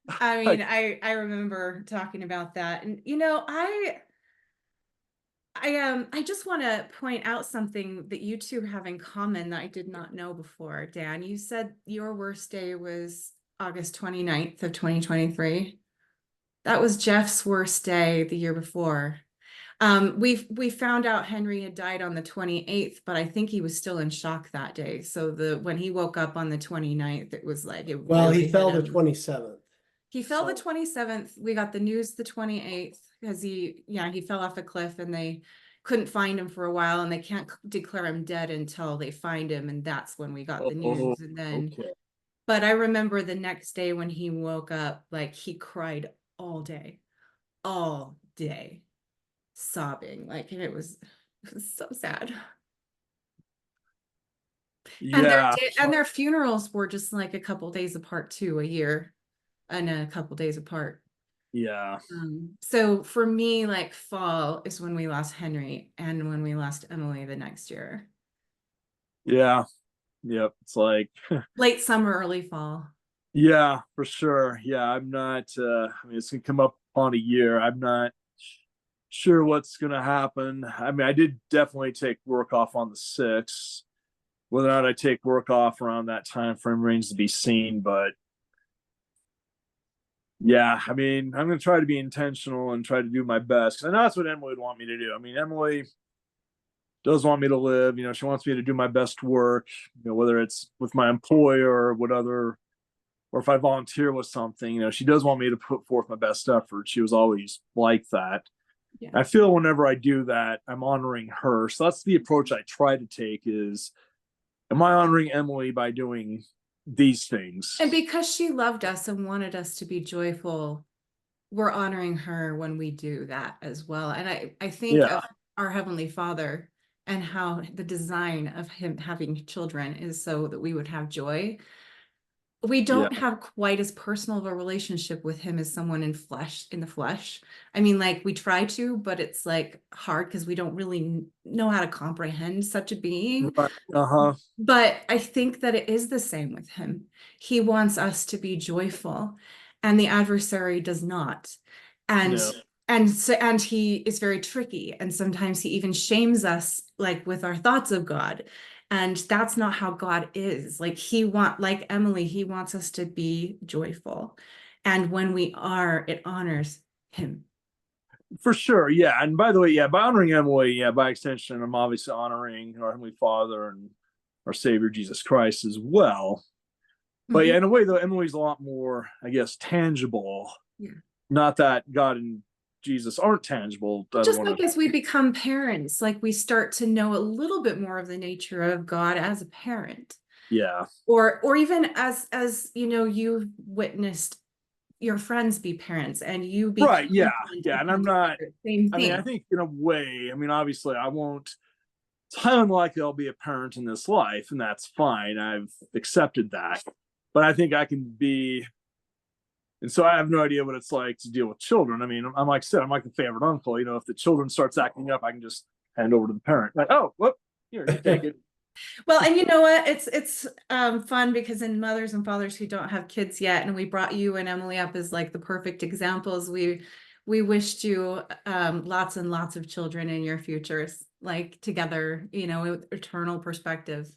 I mean, I remember talking about that, and I just want to point out something that you two have in common that I did not know before. Dan, you said your worst day was August 29th of 2023. That was Jeff's worst day the year before. We found out Henry had died on the 28th, but I think he was still in shock that day. So when he woke up on the 29th, it was like it Well, really he fell hit the him. 27th. He fell the 27th. We got the news the 28th because he fell off a cliff and they couldn't find him for a while, and they can't declare him dead until they find him. And that's when we got the news. And then, okay. but I remember the next day when he woke up, like he cried all day, sobbing. Like, and it was so sad. Yeah. And their funerals were just like a couple days apart too, a year and a couple days apart. Yeah. So for me, like fall is when we lost Henry and when we lost Emily the next year. Yeah. Yep. It's like Late summer, early fall. yeah, for sure. Yeah, I'm not I mean it's gonna come up on a year. I'm not sure what's gonna happen. I mean, I did definitely take work off on the 6th. Whether or not I take work off around that time frame remains to be seen, but yeah, I mean, I'm going to try to be intentional and try to do my best. I know that's what Emily would want me to do. I mean, Emily does want me to live. She wants me to do my best work, whether it's with my employer or if I volunteer with something, she does want me to put forth my best effort. She was always like that. Yeah. I feel whenever I do that, I'm honoring her. So that's the approach I try to take is, am I honoring Emily by doing these things? And because she loved us and wanted us to be joyful, we're honoring her when we do that as well. And I think of our Heavenly Father and how the design of him having children is so that we would have joy. We don't have quite as personal of a relationship with him as someone in the flesh. I mean, like we try to, but it's like hard because we don't really know how to comprehend such a being. But I think that it is the same with him. He wants us to be joyful, and the adversary does not. And he is very tricky, and sometimes he even shames us, like with our thoughts of God. And that's not how God is. Like like Emily, he wants us to be joyful. And when we are, it honors him. For sure. Yeah. And by the way, by honoring Emily, by extension, I'm obviously honoring our Heavenly Father and our Savior Jesus Christ as well. But in a way, though, Emily's a lot more, I guess, tangible. Yeah. Not that God and Jesus aren't tangible. Just like as we become parents, like we start to know a little bit more of the nature of God as a parent. Yeah. Or even as you've witnessed your friends be parents and you be right. Yeah. And I'm not same thing. I mean, I think in a way, obviously I won't, it's highly unlikely I'll be a parent in this life, and that's fine. I've accepted that. But I think I can be. And so I have no idea what it's like to deal with children. I mean, I'm like I said, I'm like the favorite uncle. If the children starts acting up, I can just hand over to the parent. Like, oh, whoop, here, you take it. Well, and you know what? It's fun because in mothers and fathers who don't have kids yet, and we brought you and Emily up as like the perfect examples. We we wished you lots and lots of children in your futures, like together, you know, with eternal perspective.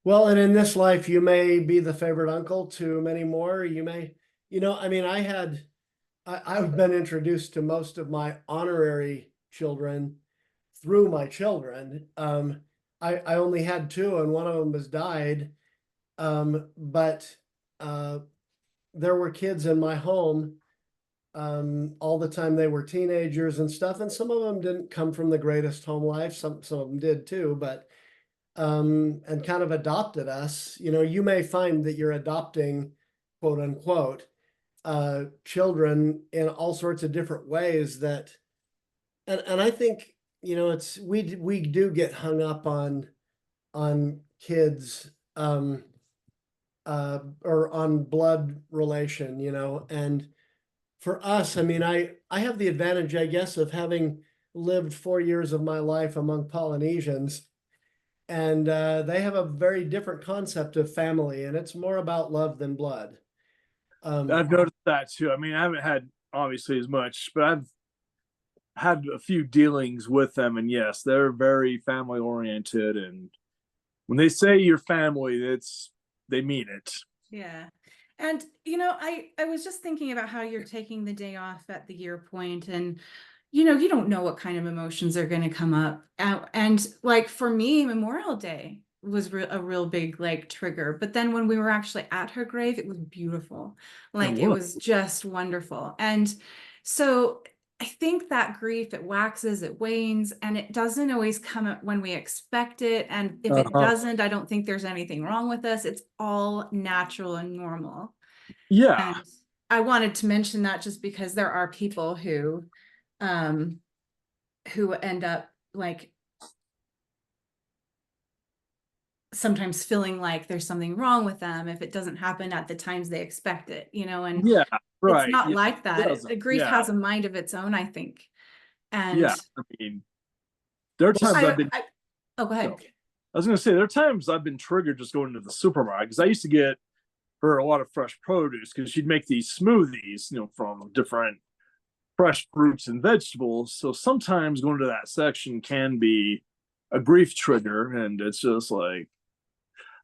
Well, and in this life, you may be the favorite uncle to many more. You may, I mean, I've been introduced to most of my honorary children through my children. I only had two, and one of them has died. But there were kids in my home all the time. They were teenagers and stuff, and some of them didn't come from the greatest home life. Some of them did too, but and kind of adopted us. You may find that you're adopting, quote unquote, children in all sorts of different ways and I think, it's we do get hung up on kids or on blood relation, and for us, I mean, I have the advantage, I guess, of having lived 4 years of my life among Polynesians, and they have a very different concept of family, and it's more about love than blood. I've noticed that too. I mean, I haven't had obviously as much, but I've had a few dealings with them, and yes, they're very family oriented. And when they say your family, they mean it. Yeah. And, I was just thinking about how you're taking the day off at the year point, and, you don't know what kind of emotions are going to come up. And like for me, Memorial Day was a real big like trigger. But then when we were actually at her grave, it was beautiful. Like it was just wonderful. And so I think that grief, it waxes, it wanes, and it doesn't always come when we expect it. And if it doesn't, I don't think there's anything wrong with us. It's all natural and normal. Yeah. And I wanted to mention that just because there are people who end up like sometimes feeling like there's something wrong with them if it doesn't happen at the times they expect it, and Yeah, right. it's not Yeah, like that. Grief has a mind of its own, I think. And yeah, I mean, there are times I've been. Oh, go ahead. I was going to say there are times I've been triggered just going to the supermarket because I used to get her a lot of fresh produce because she'd make these smoothies, from different fresh fruits and vegetables. So sometimes going to that section can be a grief trigger, and it's just like,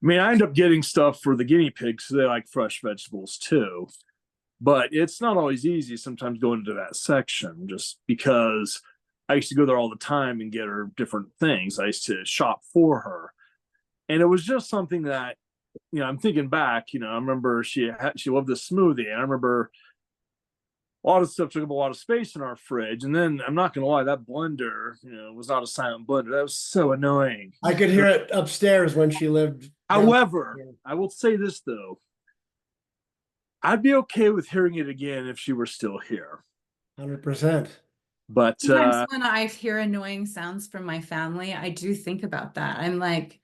I mean, I end up getting stuff for the guinea pigs because they like fresh vegetables too. But it's not always easy sometimes going to that section just because I used to go there all the time and get her different things. I used to shop for her. And it was just something that, I'm thinking back, I remember she loved this smoothie. And I remember a lot of stuff took up a lot of space in our fridge. And then I'm not going to lie, that blender, was not a silent blender. That was so annoying. I could hear it upstairs when she lived. However, I will say this though. I'd be okay with hearing it again if she were still here. 100%. But sometimes when I hear annoying sounds from my family, I do think about that. I'm like,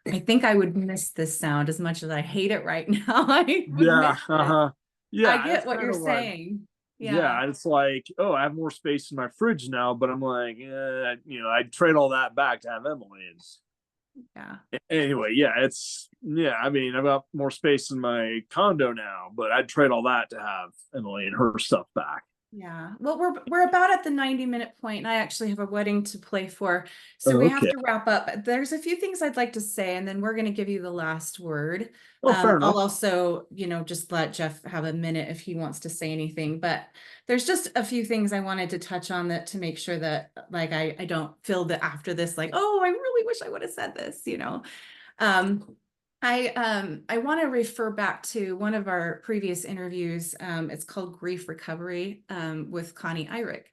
I think I would miss this sound as much as I hate it right now. I would miss it. Yeah, I get what you're saying. Yeah, it's like, oh, I have more space in my fridge now, but I'm like, I'd trade all that back to have Emily. Yeah. Anyway, I mean, I've got more space in my condo now, but I'd trade all that to have Emily and her stuff back. Yeah. Well, we're about at the 90-minute point, and I actually have a wedding to play for. So we have to wrap up. There's a few things I'd like to say, and then we're going to give you the last word. Fair enough. I'll also, just let Jeff have a minute if he wants to say anything, but there's just a few things I wanted to touch on that to make sure that like I don't feel that after this, like, oh, I really wish I would have said this, I want to refer back to one of our previous interviews. It's called Grief Recovery with Connie Eyrich.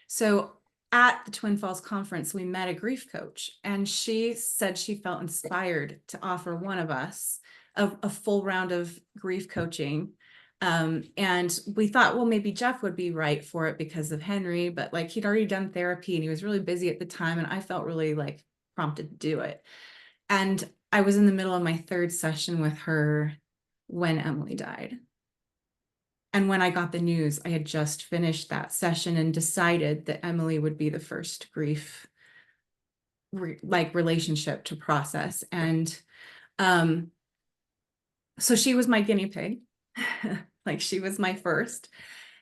So at the Twin Falls conference, we met a grief coach, and she said she felt inspired to offer one of us a full round of grief coaching. And we thought, well, maybe Jeff would be right for it because of Henry, but like he'd already done therapy and he was really busy at the time. And I felt really like prompted to do it. And I was in the middle of my third session with her when Emily died. And when I got the news, I had just finished that session and decided that Emily would be the first grief relationship to process. And so she was my guinea pig. Like she was my first.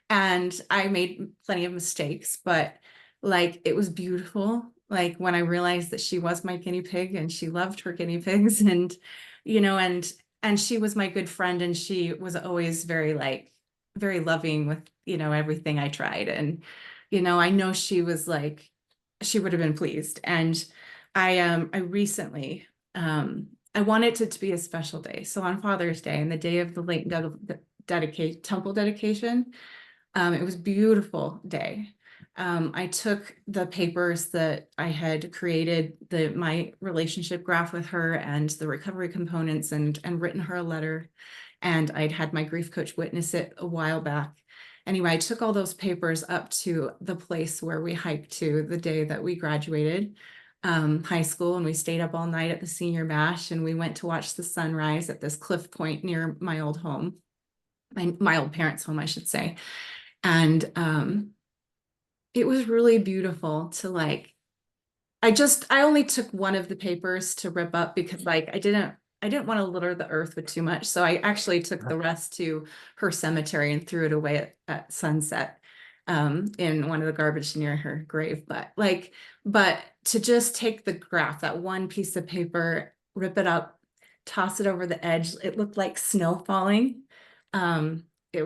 And I made plenty of mistakes, but like it was beautiful. Like when I realized that she was my guinea pig and she loved her guinea pigs, and and she was my good friend, and she was always very loving with, everything I tried. And, I know she was like, she would have been pleased. And I recently, I wanted it to be a special day. So on Father's Day and the day of the late temple dedication, it was a beautiful day. I took the papers that I had created, my relationship graph with her and the recovery components, and written her a letter. And I'd had my grief coach witness it a while back. Anyway, I took all those papers up to the place where we hiked to the day that we graduated high school, and we stayed up all night at the senior bash, and we went to watch the sunrise at this cliff point near my old home, my old parents' home, I should say. And it was really beautiful to like, I only took one of the papers to rip up because like I didn't want to litter the earth with too much. So I actually took the rest to her cemetery and threw it away at sunset in one of the garbage near her grave. But to just take the graph, that one piece of paper, rip it up, toss it over the edge, it looked like snow falling. Um, it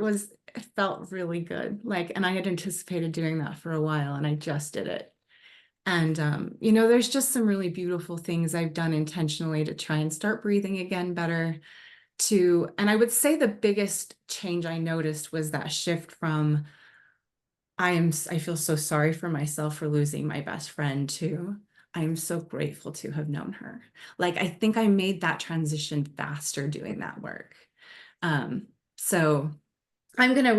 felt really good. Like, and I had anticipated doing that for a while, and I just did it. And, there's just some really beautiful things I've done intentionally to try and start breathing again better and I would say the biggest change I noticed was that shift from, I feel so sorry for myself for losing my best friend, to I am so grateful to have known her. Like, I think I made that transition faster doing that work. So I'm going to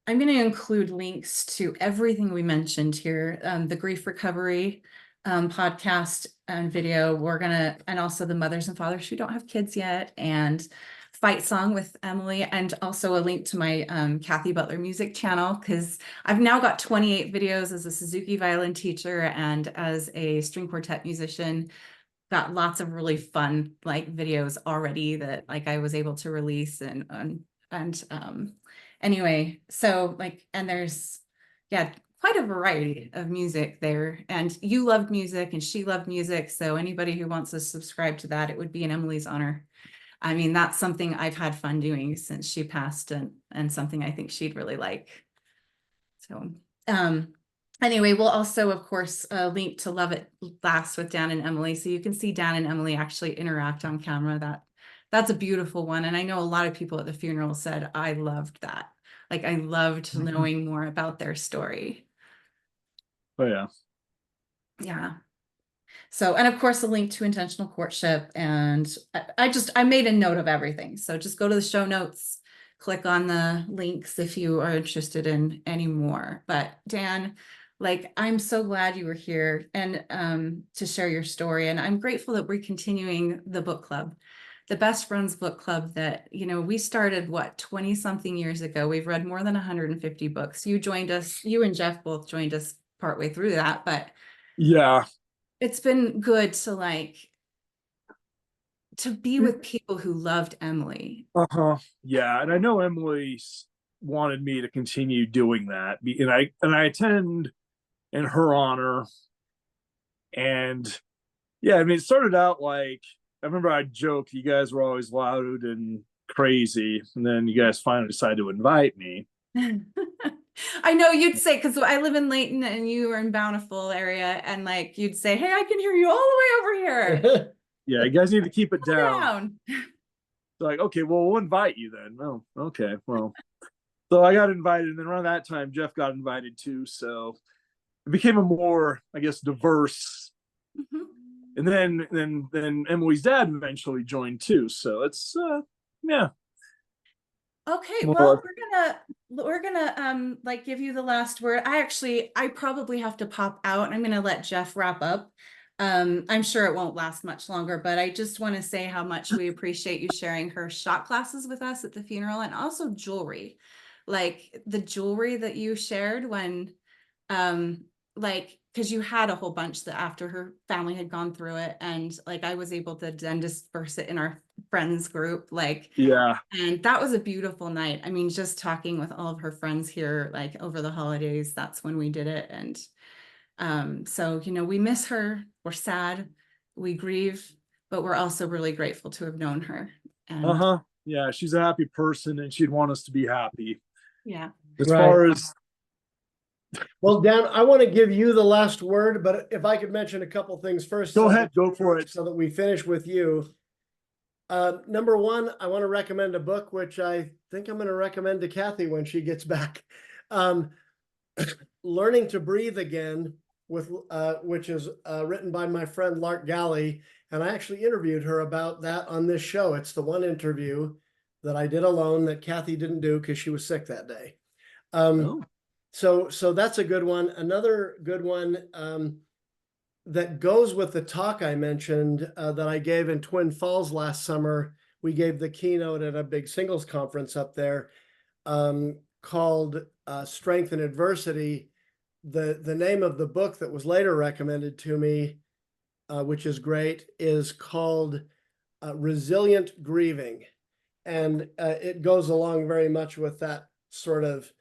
I'm going to include links to everything we mentioned here, the grief recovery podcast and video. And also the mothers and fathers who don't have kids yet, and Fight Song with Emily, and also a link to my Cathy Butler music channel, because I've now got 28 videos as a Suzuki violin teacher and as a string quartet musician. Got lots of really fun like videos already that like I was able to release, and anyway, so like, and there's, yeah, quite a variety of music there. And you loved music and she loved music. So anybody who wants to subscribe to that, it would be in Emily's honor. I mean, that's something I've had fun doing since she passed, and something I think she'd really like. So, anyway, we'll also, of course, link to Love It Lasts with Dan and Emily. So you can see Dan and Emily actually interact on camera. That's a beautiful one. And I know a lot of people at the funeral said, I loved that. Like, I loved knowing more about their story. Oh yeah. Yeah. So, and of course, a link to intentional courtship. And I made a note of everything. So just go to the show notes, click on the links if you are interested in any more. But Dan, like, I'm so glad you were here and to share your story. And I'm grateful that we're continuing the book club, the Best Friends book club that, we started, 20 something years ago. We've read more than 150 books. You and Jeff both joined us partway through that, but Yeah. it's been good to be with people who loved Emily. Yeah, and I know Emily's wanted me to continue doing that, and I attend in her honor. And yeah, I mean, it started out like, I remember I joked you guys were always loud and crazy, and then you guys finally decided to invite me. I know you'd say, because I live in Layton and you are in Bountiful area, and like you'd say, hey, I can hear you all the way over here. Yeah, you guys need to keep it Calm down. Like, okay, well, we'll invite you then. Oh, okay, well. So I got invited, and then around that time, Jeff got invited too. So it became a more, I guess, diverse. Mm-hmm. And then Emily's dad eventually joined too. So it's yeah. Okay, well, we're gonna like give you the last word. I probably have to pop out. I'm gonna let Jeff wrap up. I'm sure it won't last much longer, but I just want to say how much we appreciate you sharing her shot classes with us at the funeral, and also jewelry. Like the jewelry that you shared when like, because you had a whole bunch that after her family had gone through it, and like I was able to then disperse it in our friends group, like, Yeah. and that was a beautiful night. I mean, just talking with all of her friends here, like over the holidays, that's when we did it. And so, you know, we miss her, we're sad, we grieve, but we're also really grateful to have known her. And Uh-huh. Yeah, she's a happy person and she'd want us to be happy. yeah. As Right. far as Well, Dan, I want to give you the last word, but if I could mention a couple things first. go ahead, go for it. So that we finish with you. Number one, I want to recommend a book, which I think I'm going to recommend to Cathy when she gets back. Learning to Breathe Again, which is written by my friend Lark Galley. And I actually interviewed her about that on this show. It's the one interview that I did alone that Cathy didn't do because she was sick that day. Oh. So that's a good one. Another good one that goes with the talk I mentioned that I gave in Twin Falls last summer. We gave the keynote at a big singles conference up there called Strength in Adversity. The name of the book that was later recommended to me, which is great, is called Resilient Grieving. And it goes along very much with that sort of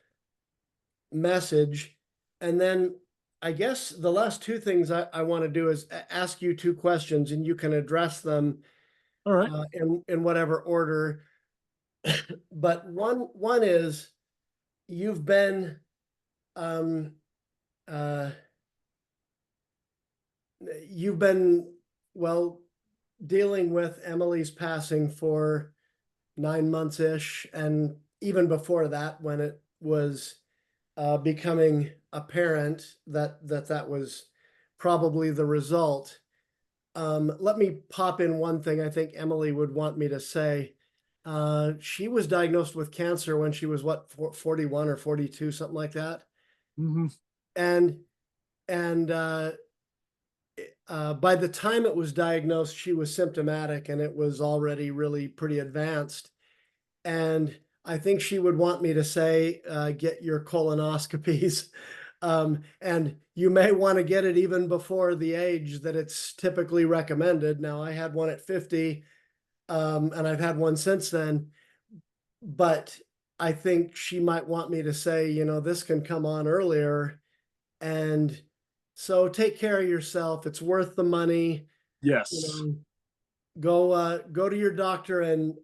message. And then I guess the last two things I want to do is ask you two questions, and you can address them All right. in whatever order. But one is, you've been well dealing with Emily's passing for 9 months-ish, and even before that, when it was becoming apparent that was probably the result. Let me pop in one thing I think Emily would want me to say. She was diagnosed with cancer when she was, what, 41 or 42, something like that. Mm-hmm. And by the time it was diagnosed, she was symptomatic and it was already really pretty advanced. And I think she would want me to say, get your colonoscopies. And you may want to get it even before the age that it's typically recommended. Now, I had one at 50, and I've had one since then. But I think she might want me to say, you know, this can come on earlier. And so take care of yourself. It's worth the money. Yes. You know, go to your doctor and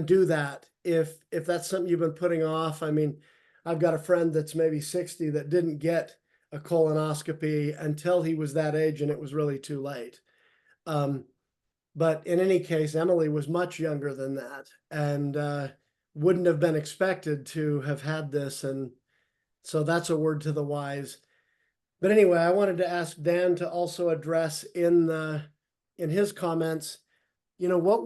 do that if that's something you've been putting off. I mean, I've got a friend that's maybe 60 that didn't get a colonoscopy until he was that age, and it was really too late. But in any case, Emily was much younger than that, and wouldn't have been expected to have had this, and so that's a word to the wise. But anyway, I wanted to ask Dan to also address in his comments, you know, what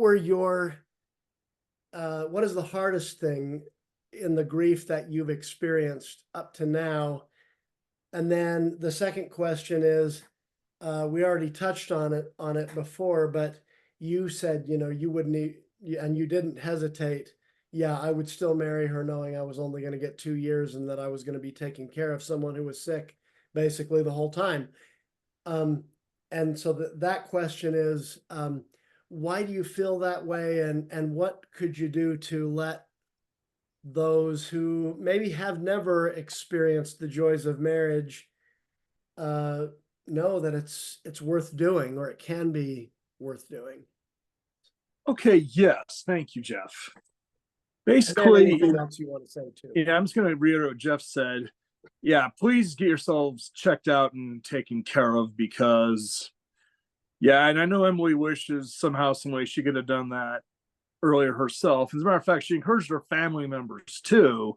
is the hardest thing in the grief that you've experienced up to now? And then the second question is, we already touched on it before, but you said, you know, you wouldn't, and you didn't hesitate. Yeah, I would still marry her knowing I was only going to get 2 years and that I was going to be taking care of someone who was sick basically the whole time. And so that question is, why do you feel that way? And what could you do to let those who maybe have never experienced the joys of marriage know that it's worth doing, or it can be worth doing? Okay, yes. Thank you, Jeff. And then Basically, anything else you want to say too? yeah, I'm just going to reiterate what Jeff said. Yeah, please get yourselves checked out and taken care of, because, yeah, and I know Emily wishes somehow, some way she could have done that earlier herself. As a matter of fact, she encouraged her family members too,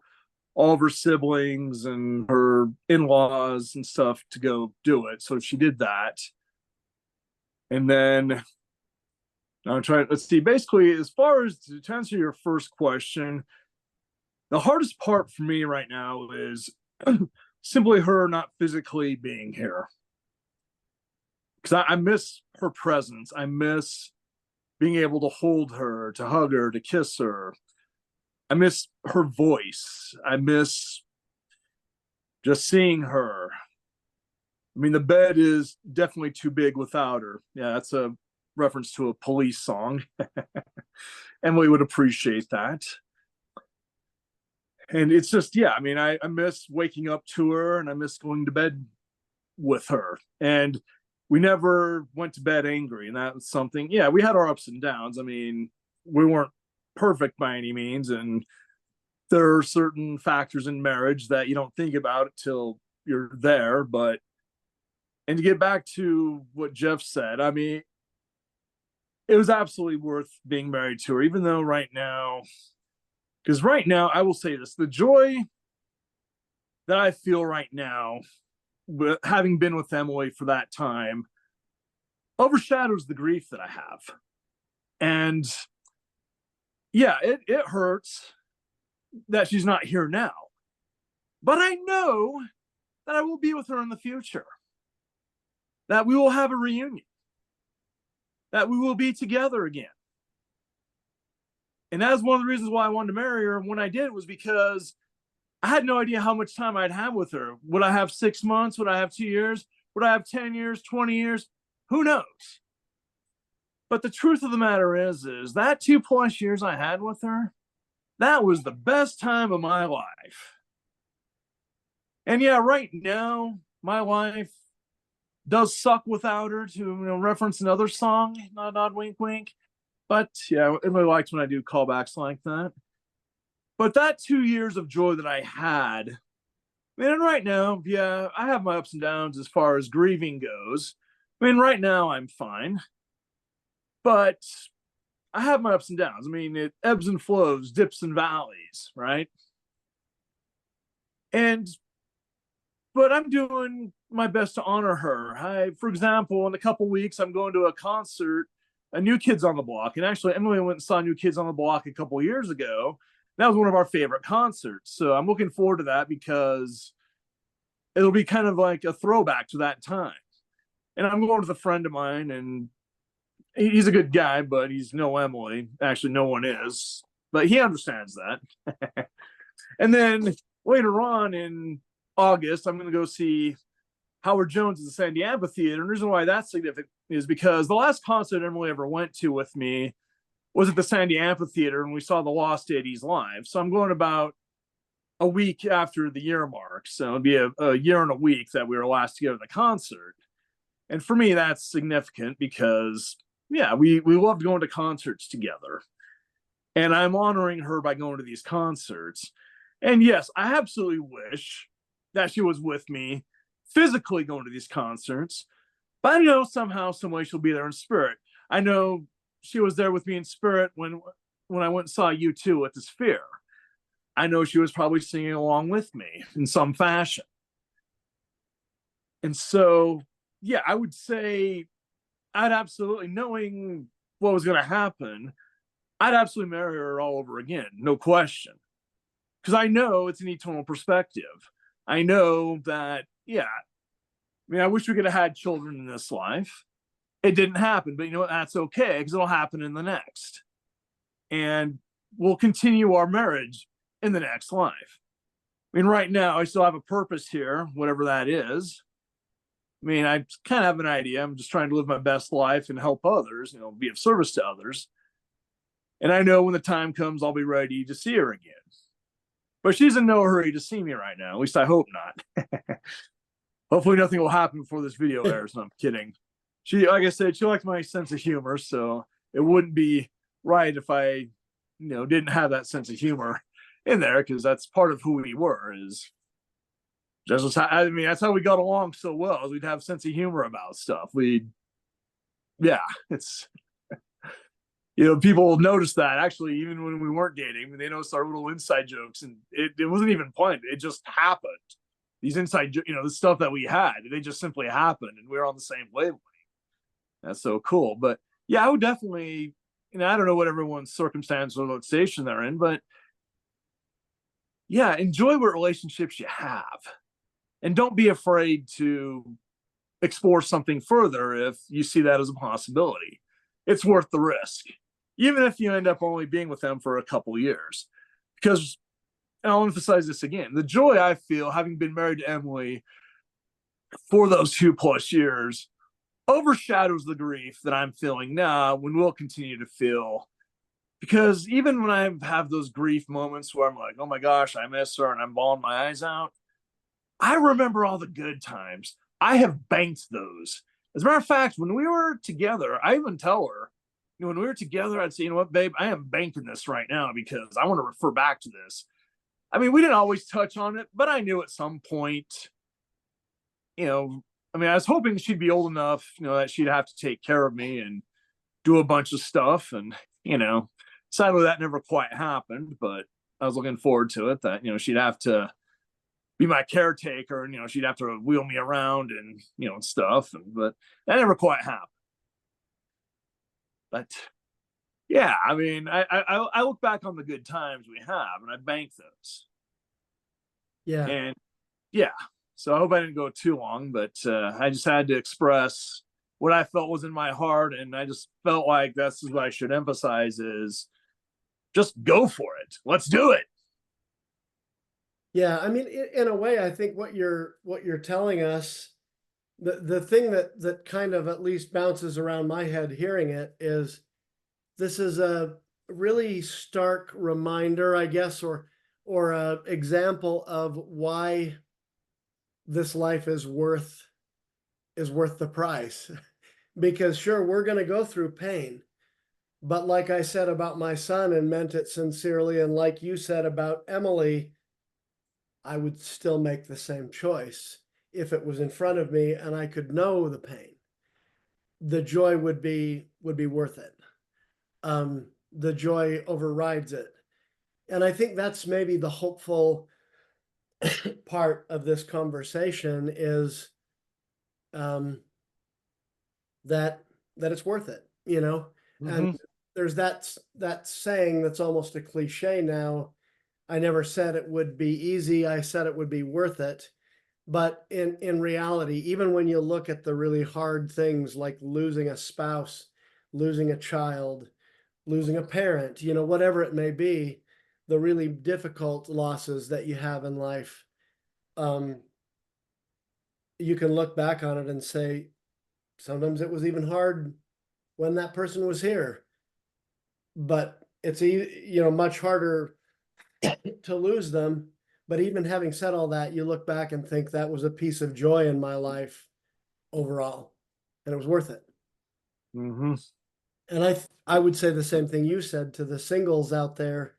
all of her siblings and her in-laws and stuff, to go do it. So she did that. And then I'm trying, let's see, basically, as far as to answer your first question, the hardest part for me right now is simply her not physically being here. Because I miss her presence. I miss being able to hold her, to hug her, to kiss her. I miss her voice. I miss just seeing her. I mean, the bed is definitely too big without her. Yeah, that's a reference to a Police song. Emily would appreciate that. And it's just, yeah, I mean, I miss waking up to her, and I miss going to bed with her. And we never went to bed angry. And that was something, yeah, we had our ups and downs. I mean, we weren't perfect by any means. And there are certain factors in marriage that you don't think about till you're there. But, and to get back to what Jeff said, I mean, it was absolutely worth being married to her, even though right now, because right now, I will say this, the joy that I feel right now, having been with Emily for that time, overshadows the grief that I have. And yeah, it hurts that she's not here now. But I know that I will be with her in the future, that we will have a reunion, that we will be together again. And that is one of the reasons why I wanted to marry her. And when I did, was because I had no idea how much time I'd have with her. Would I have 6 months? Would I have 2 years? Would I have 10 years, 20 years? Who knows? But the truth of the matter is that 2+ years I had with her, that was the best time of my life. And yeah, right now, my life does suck without her, to reference another song, nod, nod, wink, wink. But yeah, everybody likes when I do callbacks like that. But that 2 years of joy that I had, and right now, yeah, I have my ups and downs as far as grieving goes. I mean, right now I'm fine, but I have my ups and downs. I mean, it ebbs and flows, dips and valleys, right? But I'm doing my best to honor her. For example, in a couple weeks, I'm going to a concert, a New Kids on the Block. And actually, Emily went and saw New Kids on the Block a couple years ago. That was one of our favorite concerts. So I'm looking forward to that, because it'll be kind of like a throwback to that time. And I'm going with a friend of mine, and he's a good guy, but he's no Emily. Actually, no one is, but he understands that. And then later on in August, I'm going to go see Howard Jones at the Sandy Amphitheater. And the reason why that's significant is because the last concert Emily ever went to with me was at the Sandy Amphitheater, and we saw the Lost 80s live. So I'm going about a week after the year mark. So it'll be a year and a week that we were last together at the concert. And for me, that's significant because, yeah, we loved going to concerts together. And I'm honoring her by going to these concerts. And yes, I absolutely wish that she was with me physically going to these concerts. But I know somehow, some way she'll be there in spirit. I know she was there with me in spirit when I went and saw U2 at the Sphere. I know she was probably singing along with me in some fashion. And so, yeah, I would say I'd absolutely, knowing what was going to happen, I'd absolutely marry her all over again, no question. Because I know it's an eternal perspective. I know that, yeah, I mean, I wish we could have had children in this life. It didn't happen, but you know what? That's okay, because it'll happen in the next. And we'll continue our marriage in the next life. I mean, right now, I still have a purpose here, whatever that is. I mean, I kind of have an idea. I'm just trying to live my best life and help others, be of service to others. And I know when the time comes, I'll be ready to see her again. But she's in no hurry to see me right now. At least I hope not. Hopefully nothing will happen before this video airs. No, I'm kidding. She, like I said, she likes my sense of humor, so it wouldn't be right if I, didn't have that sense of humor in there, because that's part of who we were. Is just, I mean, that's how we got along so well. Is we'd have a sense of humor about stuff. It's. People notice that actually, even when we weren't dating, they noticed our little inside jokes, and it wasn't even planned. It just happened. These inside, the stuff that we had, they just simply happened, and we were on the same wavelength. That's so cool. But yeah, I would definitely, I don't know what everyone's circumstance or station they're in, but yeah, enjoy what relationships you have, and don't be afraid to explore something further if you see that as a possibility. It's worth the risk, even if you end up only being with them for a couple years. Because, and I'll emphasize this again, the joy I feel having been married to Emily for those 2+ years overshadows the grief that I'm feeling now and will continue to feel. Because even when I have those grief moments where I'm like, oh my gosh, I miss her and I'm bawling my eyes out, I remember all the good times. I have banked those. As a matter of fact, when we were together, I even tell her, when we were together, I'd say, you know what, babe, I am banking this right now because I want to refer back to this. I mean, we didn't always touch on it, but I knew at some point, I was hoping she'd be old enough, that she'd have to take care of me and do a bunch of stuff. And, sadly that never quite happened, but I was looking forward to it, that, she'd have to be my caretaker and, she'd have to wheel me around and, stuff. But that never quite happened. But yeah, I look back on the good times we have and I bank those. Yeah. And yeah, so I hope I didn't go too long, but I just had to express what I felt was in my heart. And I just felt like that's what I should emphasize is just go for it. Let's do it. Yeah. I mean, in a way, I think what you're telling us, the thing that kind of at least bounces around my head hearing it is this is a really stark reminder, I guess, or a example of why this life is worth the price. Because sure, we're going to go through pain, but like I said about my son and meant it sincerely, and like you said about Emily, I would still make the same choice if it was in front of me and I could know the pain. The joy would be worth it. The joy overrides it. And I think that's maybe the hopeful part of this conversation is that it's worth it, Mm-hmm. And there's that saying that's almost a cliche now. I never said it would be easy. I said it would be worth it. But in reality, even when you look at the really hard things like losing a spouse, losing a child, losing a parent, whatever it may be, the really difficult losses that you have in life, you can look back on it and say, sometimes it was even hard when that person was here. But it's much harder to lose them. But even having said all that, you look back and think that was a piece of joy in my life overall, and it was worth it. Mm-hmm. And I would say the same thing you said to the singles out there.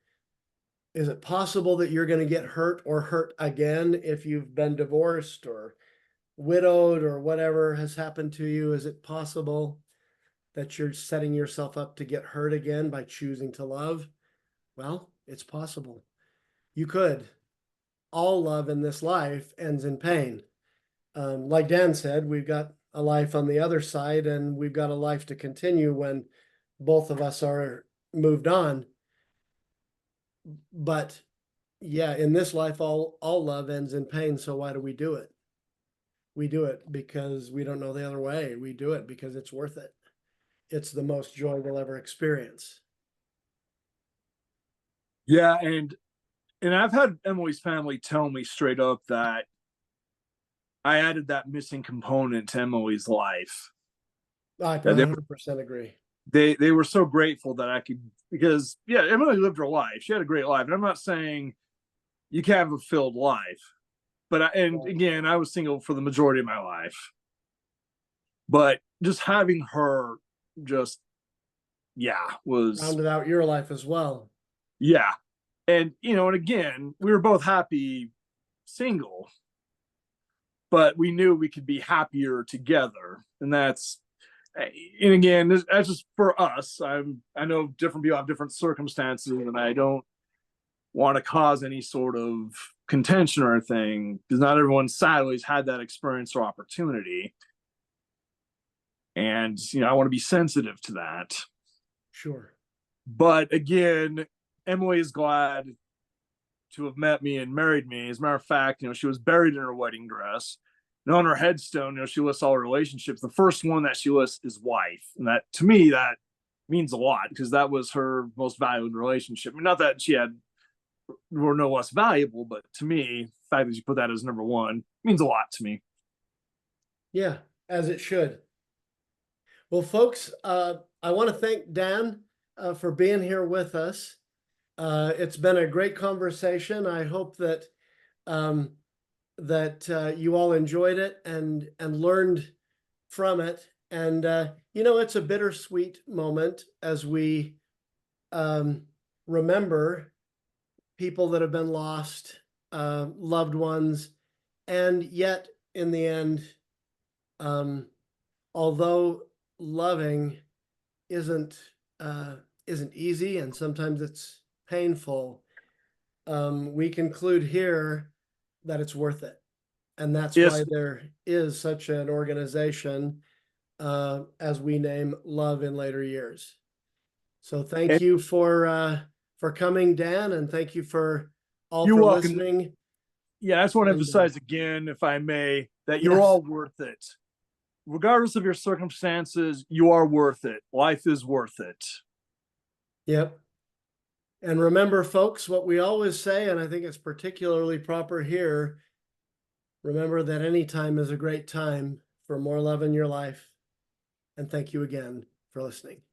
Is it possible that you're going to get hurt or hurt again if you've been divorced or widowed or whatever has happened to you? Is it possible that you're setting yourself up to get hurt again by choosing to love? Well, it's possible. You could. All love in this life ends in pain. Like Dan said, we've got a life on the other side, and we've got a life to continue when both of us are moved on. But yeah, in this life, all love ends in pain. So why do we do it? We do it because we don't know the other way. We do it because it's worth it. It's the most joy we'll ever experience. Yeah, and I've had Emily's family tell me straight up that I added that missing component to Emily's life. I 100% agree. They were so grateful that I could, because yeah, Emily lived her life. She had a great life. And I'm not saying you can't have a fulfilled life, but again, I was single for the majority of my life. But just having her was rounded out your life as well. Yeah. And and again, we were both happy single, but we knew we could be happier together. And again, that's just for us. I know different people have different circumstances, and I don't want to cause any sort of contention or anything, because not everyone sadly has had that experience or opportunity. And I want to be sensitive to that. Sure. But again, Emily is glad to have met me and married me. As a matter of fact, she was buried in her wedding dress. And on her headstone, she lists all her relationships. The first one that she lists is wife. And that, to me, that means a lot, because that was her most valued relationship. I mean, not that she were no less valuable, but to me, the fact that you put that as number one means a lot to me. Yeah, as it should. Well, folks, I want to thank Dan for being here with us. It's been a great conversation. I hope that you all enjoyed it and learned from it. And it's a bittersweet moment as we remember people that have been lost, loved ones, and yet in the end, although loving isn't easy and sometimes it's painful, we conclude here that it's worth it. And that's Yes. why there is such an organization as we name Love in Later Years. So thank you for coming, Dan, and thank you for all You're for welcome. listening. Yeah, I just want to And, emphasize again, if I may, that you're yes. all worth it. Regardless of your circumstances, you are worth it. Life is worth it. Yep. And remember, folks, what we always say, and I think it's particularly proper here, remember that any time is a great time for more love in your life. And thank you again for listening.